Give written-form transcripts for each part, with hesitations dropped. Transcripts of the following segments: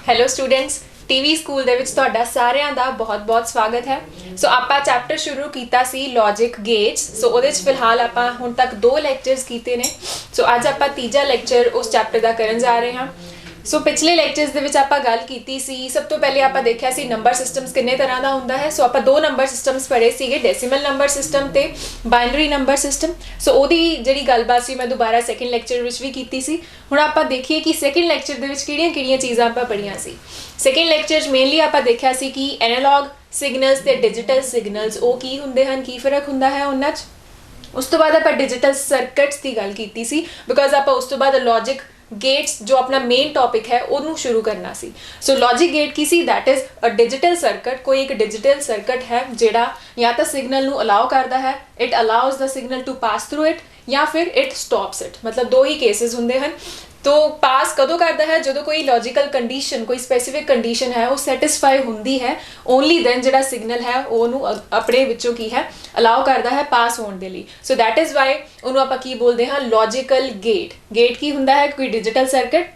Hello students, TV school ਦੇ ਵਿੱਚ ਤੁਹਾਡਾ ਸਾਰਿਆਂ ਦਾ ਬਹੁਤ-ਬਹੁਤ ਸਵਾਗਤ ਹੈ। ਸੋ ਆਪਾਂ ਚੈਪਟਰ ਸ਼ੁਰੂ ਕੀਤਾ ਸੀ ਲੌਜਿਕ ਗੇਟਸ। ਸੋ ਉਹਦੇ ਵਿੱਚ ਫਿਲਹਾਲ ਆਪਾਂ ਹੁਣ ਤੱਕ 2 ਲੈਕਚਰਸ ਕੀਤੇ ਨੇ। ਸੋ ਅੱਜ ਆਪਾਂ ਤੀਜਾ ਲੈਕਚਰ ਉਸ ਚੈਪਟਰ ਦਾ ਕਰਨ ਜਾ ਰਹੇ ਹਾਂ। ਸੋ ਪਿਛਲੇ ਲੈਕਚਰਸ ਦੇ ਵਿੱਚ ਆਪਾਂ ਗੱਲ ਕੀਤੀ ਸੀ, ਸਭ ਤੋਂ ਪਹਿਲੇ ਆਪਾਂ ਦੇਖਿਆ ਸੀ ਨੰਬਰ ਸਿਸਟਮਸ ਕਿੰਨੇ ਤਰ੍ਹਾਂ ਦਾ ਹੁੰਦਾ ਹੈ। ਸੋ ਆਪਾਂ 2 ਨੰਬਰ ਸਿਸਟਮਸ ਪੜ੍ਹੇ ਸੀਗੇ, ਡੈਸੀਮਲ ਨੰਬਰ ਸਿਸਟਮ ਤੇ ਬਾਈਨਰੀ ਨੰਬਰ ਸਿਸਟਮ। ਸੋ ਉਹਦੀ ਜਿਹੜੀ ਗੱਲਬਾਤ ਸੀ ਮੈਂ ਦੁਬਾਰਾ ਸੈਕਿੰਡ ਲੈਕਚਰ ਵਿੱਚ ਵੀ ਕੀਤੀ ਸੀ। ਹੁਣ ਆਪਾਂ ਦੇਖੀਏ ਕਿ ਸੈਕਿੰਡ ਲੈਕਚਰ ਦੇ ਵਿੱਚ ਕਿਹੜੀਆਂ-ਕਿਹੜੀਆਂ ਚੀਜ਼ਾਂ ਆਪਾਂ ਪੜ੍ਹੀਆਂ ਸੀ। ਸੈਕਿੰਡ ਲੈਕਚਰ 'ਚ ਮੇਨਲੀ ਆਪਾਂ ਦੇਖਿਆ ਸੀ ਕਿ ਐਨਾਲੌਗ ਸਿਗਨਲਸ ਤੇ ਡਿਜੀਟਲ ਸਿਗਨਲਸ ਉਹ ਕੀ ਹੁੰਦੇ ਹਨ, ਕੀ ਫਰਕ ਹੁੰਦਾ ਹੈ ਉਹਨਾਂ 'ਚ। ਉਸ ਤੋਂ ਬਾਅਦ ਆਪਾਂ ਡਿਜੀਟਲ ਸਰਕਟਸ ਦੀ ਗੱਲ ਕੀਤੀ ਸੀ, ਬਿਕੋਜ਼ ਆਪਾਂ ਉਸ ਤੋਂ ਬਾਅਦ ਲੌਜਿਕ ਗੇਟਸ ਜੋ ਆਪਣਾ ਮੇਨ ਟੌਪਿਕ ਹੈ ਉਹਨੂੰ ਸ਼ੁਰੂ ਕਰਨਾ ਸੀ। ਸੋ ਲੌਜਿਕ ਗੇਟ ਕੀ ਸੀ? That is a digital circuit. ਕੋਈ ਇੱਕ ਡਿਜੀਟਲ ਸਰਕਟ ਹੈ ਜਿਹੜਾ ਜਾਂ ਤਾਂ ਸਿਗਨਲ ਨੂੰ ਅਲਾਉ ਕਰਦਾ ਹੈ, it allows the signal to pass through it, ਜਾਂ ਫਿਰ ਇਟ ਸਟਾਪਸ ਇਟ। ਮਤਲਬ 2 ਹੀ ਕੇਸਿਸ ਹੁੰਦੇ ਹਨ। तो पास कदों करता है जो कोई लॉजिकल कंडीशन, कोई स्पैसीफिक कंडीशन है वो सैटिस्फाई होंदी है, ओनली दैन जो सिग्नल है वो अपने विचों की है अलाउ करता है पास होने के लिए। सो दैट इज़ वाई उन्होंने आप की बोलते हैं लॉजिकल गेट। गेट की हुंदा है कोई डिजिटल सर्किट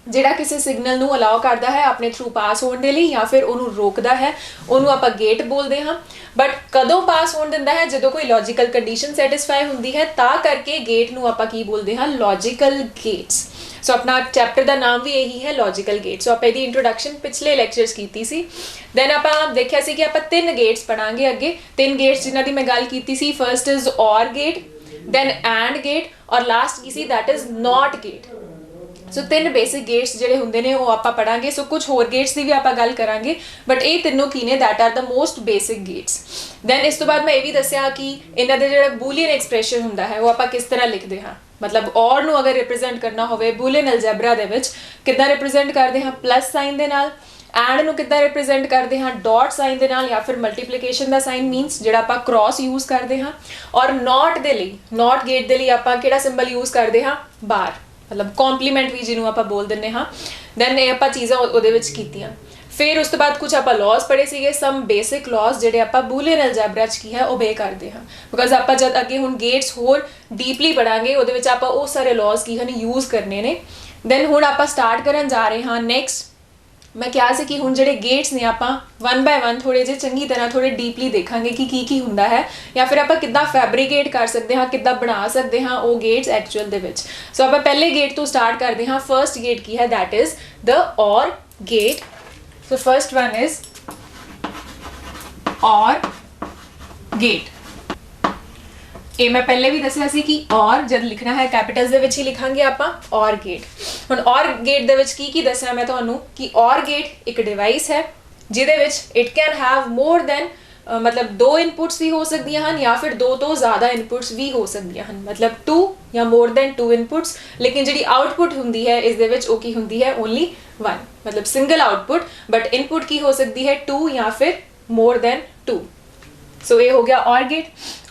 ਜਿਹੜਾ ਕਿਸੇ ਸਿਗਨਲ ਨੂੰ ਅਲਾਉ ਕਰਦਾ ਹੈ ਆਪਣੇ ਥਰੂ ਪਾਸ ਹੋਣ ਦੇ ਲਈ ਜਾਂ ਫਿਰ ਉਹਨੂੰ ਰੋਕਦਾ ਹੈ, ਉਹਨੂੰ ਆਪਾਂ ਗੇਟ ਬੋਲਦੇ ਹਾਂ। ਬਟ ਕਦੋਂ ਪਾਸ ਹੋਣ ਦਿੰਦਾ ਹੈ? ਜਦੋਂ ਕੋਈ ਲੌਜੀਕਲ ਕੰਡੀਸ਼ਨ ਸੈਟਿਸਫਾਈ ਹੁੰਦੀ ਹੈ, ਤਾਂ ਕਰਕੇ ਗੇਟ ਨੂੰ ਆਪਾਂ ਕੀ ਬੋਲਦੇ ਹਾਂ? Logical Gates. ਸੋ ਆਪਣਾ ਚੈਪਟਰ ਦਾ ਨਾਮ ਵੀ ਇਹੀ ਹੈ, ਲੌਜੀਕਲ ਗੇਟ। ਸੋ ਆਪਾਂ ਇਹਦੀ ਇੰਟਰੋਡਕਸ਼ਨ ਪਿਛਲੇ ਲੈਕਚਰਸ ਕੀਤੀ ਸੀ। ਦੈਨ ਆਪਾਂ ਦੇਖਿਆ ਸੀ ਕਿ ਆਪਾਂ 3 ਗੇਟਸ ਪੜਾਂਗੇ ਅੱਗੇ। 3 ਗੇਟਸ ਜਿਨ੍ਹਾਂ ਦੀ ਮੈਂ ਗੱਲ ਕੀਤੀ ਸੀ, first is OR gate, then AND gate, ਔਰ ਲਾਸਟ ਕੀ ਸੀ? That is NOT gate. So 3 basic gates ਜਿਹੜੇ ਹੁੰਦੇ ਨੇ ਉਹ ਆਪਾਂ ਪੜਾਂਗੇ। ਸੋ ਕੁਝ ਹੋਰ ਗੇਟਸ ਦੀ ਵੀ ਆਪਾਂ ਗੱਲ ਕਰਾਂਗੇ, ਬਟ ਇਹ ਤਿੰਨੋਂ ਕੀ ਨੇ? That are the most basic gates. Then ਇਸ ਤੋਂ ਬਾਅਦ ਮੈਂ ਇਹ ਵੀ ਦੱਸਿਆ ਕਿ ਇਹਨਾਂ ਦੇ ਜਿਹੜਾ ਬੂਲੀਅਨ ਐਕਸਪ੍ਰੈਸ਼ਨ ਹੁੰਦਾ ਹੈ ਉਹ ਆਪਾਂ ਕਿਸ ਤਰ੍ਹਾਂ ਲਿਖਦੇ ਹਾਂ। ਮਤਲਬ ਔਰ ਨੂੰ ਅਗਰ ਰਿਪਰੈਜ਼ੈਂਟ ਕਰਨਾ ਹੋਵੇ ਬੂਲੀਅਨ ਅਲਜੈਬਰਾ ਦੇ ਵਿੱਚ, ਕਿੱਦਾਂ ਰਿਪਰੈਜ਼ੈਂਟ ਕਰਦੇ ਹਾਂ? ਪਲੱਸ ਸਾਈਨ ਦੇ ਨਾਲ। ਐਂਡ ਨੂੰ ਕਿੱਦਾਂ ਰਿਪਰੈਜ਼ੈਂਟ ਕਰਦੇ ਹਾਂ? ਡਾਟ ਸਾਈਨ ਦੇ ਨਾਲ, ਜਾਂ ਫਿਰ ਮਲਟੀਪਲੀਕੇਸ਼ਨ ਦਾ ਸਾਈਨ ਮੀਨਸ ਜਿਹੜਾ ਆਪਾਂ ਕ੍ਰਾਸ ਯੂਜ਼ ਕਰਦੇ ਹਾਂ। ਔਰ ਨॉट ਦੇ ਲਈ, ਨॉट ਗੇਟ ਦੇ ਲਈ ਆਪਾਂ ਕਿਹੜਾ ਸਿੰਬਲ ਯੂਜ਼ ਕਰਦੇ ਹਾਂ? ਬਾਰ, ਮਤਲਬ ਕੰਪਲੀਮੈਂਟ ਵੀ ਜਿਹਨੂੰ ਆਪਾਂ ਬੋਲ ਦਿੰਦੇ ਹਾਂ। ਦੈਨ ਇਹ ਆਪਾਂ ਚੀਜ਼ਾਂ ਉਹਦੇ ਵਿੱਚ ਕੀਤੀਆਂ। ਫਿਰ ਉਸ ਤੋਂ ਬਾਅਦ ਕੁਝ ਆਪਾਂ ਲੌਜ਼ ਪੜ੍ਹੇ ਸੀਗੇ, ਸਮ ਬੇਸਿਕ ਲੌਜ਼ ਜਿਹੜੇ ਆਪਾਂ ਬੂਲੀਅਨ ਅਲਜੈਬਰਾ 'ਚ ਕੀ ਹੈ ਓਬੇ ਕਰਦੇ ਹਾਂ। ਬਿਕੋਜ਼ ਆਪਾਂ ਜਦ ਅੱਗੇ ਹੁਣ ਗੇਟਸ ਹੋਰ ਡੀਪਲੀ ਪੜਾਂਗੇ ਉਹਦੇ ਵਿੱਚ ਆਪਾਂ ਉਹ ਸਾਰੇ ਲੌਜ਼ ਕੀ ਹਨ ਯੂਜ਼ ਕਰਨੇ ਨੇ। ਦੈਨ ਹੁਣ ਆਪਾਂ ਸਟਾਰਟ ਕਰਨ ਜਾ ਰਹੇ ਹਾਂ ਨੈਕਸਟ। ਮੈਂ ਕਿਹਾ ਸੀ ਕਿ ਹੁਣ ਜਿਹੜੇ ਗੇਟਸ ਨੇ ਆਪਾਂ 1 ਬਾਏ 1 ਥੋੜ੍ਹੇ ਜਿਹੇ ਚੰਗੀ ਤਰ੍ਹਾਂ ਥੋੜ੍ਹੇ ਡੀਪਲੀ ਦੇਖਾਂਗੇ ਕਿ ਕੀ ਹੁੰਦਾ ਹੈ, ਜਾਂ ਫਿਰ ਆਪਾਂ ਕਿੱਦਾਂ ਫੈਬਰੀਕੇਟ ਕਰ ਸਕਦੇ ਹਾਂ, ਕਿੱਦਾਂ ਬਣਾ ਸਕਦੇ ਹਾਂ ਉਹ ਗੇਟਸ ਐਕਚੁਅਲ ਦੇ ਵਿੱਚ। ਸੋ ਆਪਾਂ ਪਹਿਲੇ ਗੇਟ ਤੋਂ ਸਟਾਰਟ ਕਰਦੇ ਹਾਂ। ਫਰਸਟ ਗੇਟ ਕੀ ਹੈ? ਦੈਟ ਇਜ਼ ਦ ਔਰ gate. So first one is OR gate. ਇਹ ਮੈਂ ਪਹਿਲੇ ਵੀ ਦੱਸਿਆ ਸੀ ਕਿ ਔਰ ਜਦ ਲਿਖਣਾ ਹੈ ਕੈਪੀਟਲਸ ਦੇ ਵਿੱਚ ਹੀ ਲਿਖਾਂਗੇ ਆਪਾਂ ਔਰ ਗੇਟ। ਹੁਣ ਔਰ ਗੇਟ ਦੇ ਵਿੱਚ ਕੀ ਦੱਸਿਆ ਮੈਂ ਤੁਹਾਨੂੰ ਕਿ ਔਰ ਗੇਟ ਇੱਕ ਡਿਵਾਈਸ ਹੈ ਜਿਹਦੇ ਵਿੱਚ it can have more than ਮਤਲਬ 2 ਇਨਪੁਟਸ ਵੀ ਹੋ ਸਕਦੀਆਂ ਹਨ, ਜਾਂ ਫਿਰ 2 ਤੋਂ ਜ਼ਿਆਦਾ ਇਨਪੁਟਸ ਵੀ ਹੋ ਸਕਦੀਆਂ ਹਨ। ਮਤਲਬ 2 ਜਾਂ ਮੋਰ ਦੈਨ 2 ਇਨਪੁਟਸ। ਲੇਕਿਨ ਜਿਹੜੀ ਆਊਟਪੁੱਟ ਹੁੰਦੀ ਹੈ ਇਸ ਦੇ ਵਿੱਚ ਉਹ ਕੀ ਹੁੰਦੀ ਹੈ? ਓਨਲੀ 1, ਮਤਲਬ ਸਿੰਗਲ ਆਊਟਪੁੱਟ। ਬਟ ਇਨਪੁਟ ਕੀ ਹੋ ਸਕਦੀ ਹੈ? 2 ਜਾਂ ਫਿਰ ਮੋਰ ਦੈਨ 2। ਸੋ ਇਹ ਹੋ ਗਿਆ ਔਰ ਗੇਟ।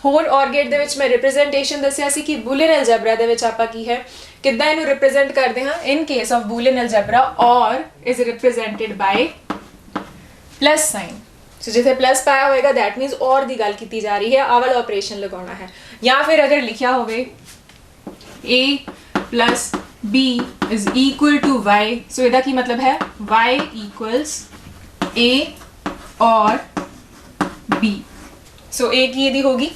ਹੋਰ ਔਰ ਗੇਟ ਦੇ ਵਿੱਚ ਮੈਂ ਰਿਪਰੈਜ਼ੈਂਟੇਸ਼ਨ ਦੱਸਿਆ ਸੀ ਕਿ ਬੂਲੀਅਨ ਅਲਜੈਬਰਾ ਦੇ ਵਿੱਚ ਆਪਾਂ ਕੀ ਹੈ ਕਿੱਦਾਂ ਇਹਨੂੰ ਰਿਪਰੈਜ਼ੈਂਟ ਕਰਦੇ ਹਾਂ। In case of Boolean algebra OR is represented by plus sign. So ਜਿੱਥੇ ਪਲੱਸ ਪਾਇਆ ਹੋਏਗਾ ਦੈਟ ਮੀਨਸ ਔਰ ਦੀ ਗੱਲ ਕੀਤੀ ਜਾ ਰਹੀ ਹੈ, ਆਹ ਵਾਲਾ ਆਪਰੇਸ਼ਨ ਲਗਾਉਣਾ ਹੈ। ਜਾਂ ਫਿਰ ਅਗਰ ਲਿਖਿਆ ਹੋਵੇ a plus b is equal to y, ਸੋ ਇਹਦਾ ਕੀ ਮਤਲਬ ਹੈ? y equals a or b। ਸੋ ਇਹ ਕੀ ਇਹਦੀ ਹੋਗੀ?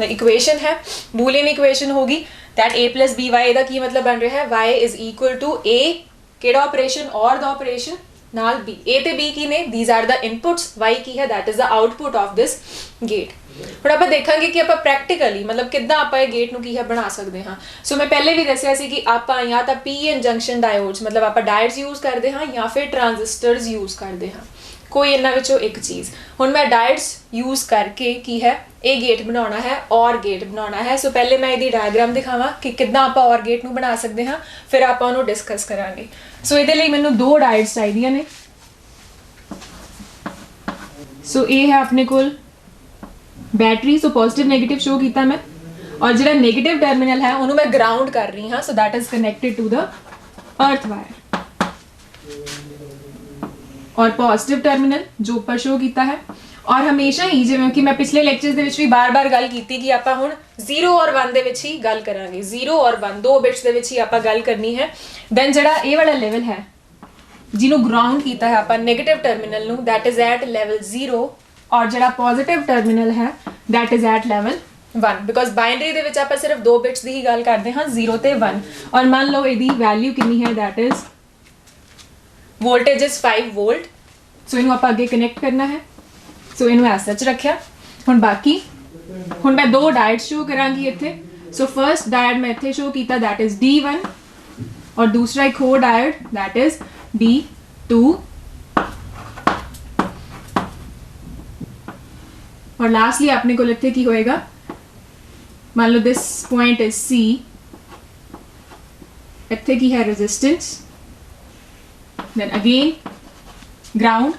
ਇਕੁਏਸ਼ਨ ਹੈ, ਬੂਲੀਅਨ ਇਕੁਏਸ਼ਨ ਹੋਗੀ। That a plus b y, ਇਹਦਾ ਕੀ ਮਤਲਬ ਬਣ ਰਿਹਾ ਹੈ? y is equal to a ਕਿਹੜਾ ਆਪਰੇਸ਼ਨ? ਔਰ ਦਾ ਆਪਰੇਸ਼ਨ ਨਾਲ b। a ਤੇ b ਕੀ ਨੇ? these are the inputs, y ਕੀ ਹੈ? that is the output of this gate। ਹੁਣ ਆਪਾਂ ਦੇਖਾਂਗੇ ਕਿ ਆਪਾਂ ਪ੍ਰੈਕਟੀਕਲੀ ਮਤਲਬ ਕਿੱਦਾਂ ਆਪਾਂ ਇਹ ਗੇਟ ਨੂੰ ਕੀ ਹੈ ਬਣਾ ਸਕਦੇ ਹਾਂ। ਸੋ ਮੈਂ ਪਹਿਲੇ ਵੀ ਦੱਸਿਆ ਸੀ ਕਿ ਆਪਾਂ ਜਾਂ ਤਾਂ pn ਜੰਕਸ਼ਨ ਡਾਇਓਡਸ ਮਤਲਬ ਆਪਾਂ ਡਾਇਓਡਸ ਯੂਜ਼ ਕਰਦੇ ਹਾਂ, ਜਾਂ ਫਿਰ ਟਰਾਂਜ਼ਿਸਟਰਸ ਯੂਜ਼ ਕਰਦੇ ਹਾਂ, ਕੋਈ ਇਹਨਾਂ ਵਿੱਚੋਂ ਇੱਕ ਚੀਜ਼। ਹੁਣ ਮੈਂ ਡਾਇਓਡਸ ਯੂਜ਼ ਕਰਕੇ ਕੀ ਹੈ ਇਹ ਗੇਟ ਬਣਾਉਣਾ ਹੈ, ਔਰ ਗੇਟ ਬਣਾਉਣਾ ਹੈ। ਸੋ ਪਹਿਲੇ ਮੈਂ ਇਹਦੀ ਡਾਇਗਰਾਮ ਦਿਖਾਵਾਂ ਕਿ ਕਿੱਦਾਂ ਆਪਾਂ ਔਰ ਗੇਟ ਨੂੰ ਬਣਾ ਸਕਦੇ ਹਾਂ, ਫਿਰ ਆਪਾਂ ਉਹਨੂੰ ਡਿਸਕਸ ਕਰਾਂਗੇ। ਸੋ ਇਹਦੇ ਲਈ ਮੈਨੂੰ 2 ਡਾਇਓਡਸ ਚਾਹੀਦੀਆਂ ਨੇ। ਸੋ ਇਹ ਹੈ ਆਪਣੇ ਕੋਲ battery. So positive negative show किया मैं, और जो नेगेटिव टर्मिनल है उन्होंने मैं ग्राउंड कर रही हाँ। So that is connected to the earth wire. और पॉजिटिव टर्मिनल जो ऊपर शो किया है। और हमेशा ही जिवें कि मैं पिछले ਲੈਕਚਰਸ ਦੇ ਵਿੱਚ ਵੀ ਬਾਰ-ਬਾਰ ਗੱਲ ਕੀਤੀ ਕਿ ਆਪਾਂ ਹੁਣ 0 और 1 ਦੇ ਵਿੱਚ ਹੀ ਗੱਲ ਕਰਾਂਗੇ। 0 और 1 ਦੋ ਬਿਟਸ ਦੇ ਵਿੱਚ ਹੀ ਆਪਾਂ ਗੱਲ ਕਰਨੀ ਹੈ। ਦੈਨ ਜਿਹੜਾ ਇਹ ਵਾਲਾ ਲੈਵਲ ਹੈ ਜਿਹਨੂੰ ਗਰਾਊਂਡ ਕੀਤਾ ਹੈ ਆਪਾਂ ਨੈਗੇਟਿਵ ਟਰਮੀਨਲ ਨੂੰ, that is at level 0, और ਜਿਹੜਾ ਪੋਜ਼ਿਟਿਵ ਟਰਮੀਨਲ ਹੈ that is at level 1, because binary ਦੇ ਵਿੱਚ ਆਪਾਂ ਸਿਰਫ ਦੋ ਬਿਟਸ ਦੀ ਹੀ ਗੱਲ ਕਰਦੇ ਹਾਂ 0 ਤੇ 1। ਔਰ ਮੰਨ ਲਓ ਇਹਦੀ ਵੈਲਿਊ ਕਿੰਨੀ ਹੈ, that is voltage is 5 volt। ਸੋ ਇਹਨੂੰ ਆਪਾਂ ਅੱਗੇ ਕਨੈਕਟ ਕਰਨਾ ਹੈ। ਸੋ ਇਹਨੂੰ ਐਸ ਸੱਚ ਰੱਖਿਆ। ਹੁਣ ਬਾਕੀ ਹੁਣ ਮੈਂ ਦੋ ਡਾਇਟ ਸ਼ੋ ਕਰਾਂਗੀ ਇੱਥੇ। ਸੋ ਫਰਸਟ ਡਾਇਟ ਮੈਂ ਇੱਥੇ ਸ਼ੋ ਕੀਤਾ, that is D1, और दूसरा एक और डायोड that is D2, और लास्टली अपने को इत्थे की होएगा, मान लो दिस पॉइंट इज C, इत्थे की है रेजिस्टेंस, देन अगेन ग्राउंड,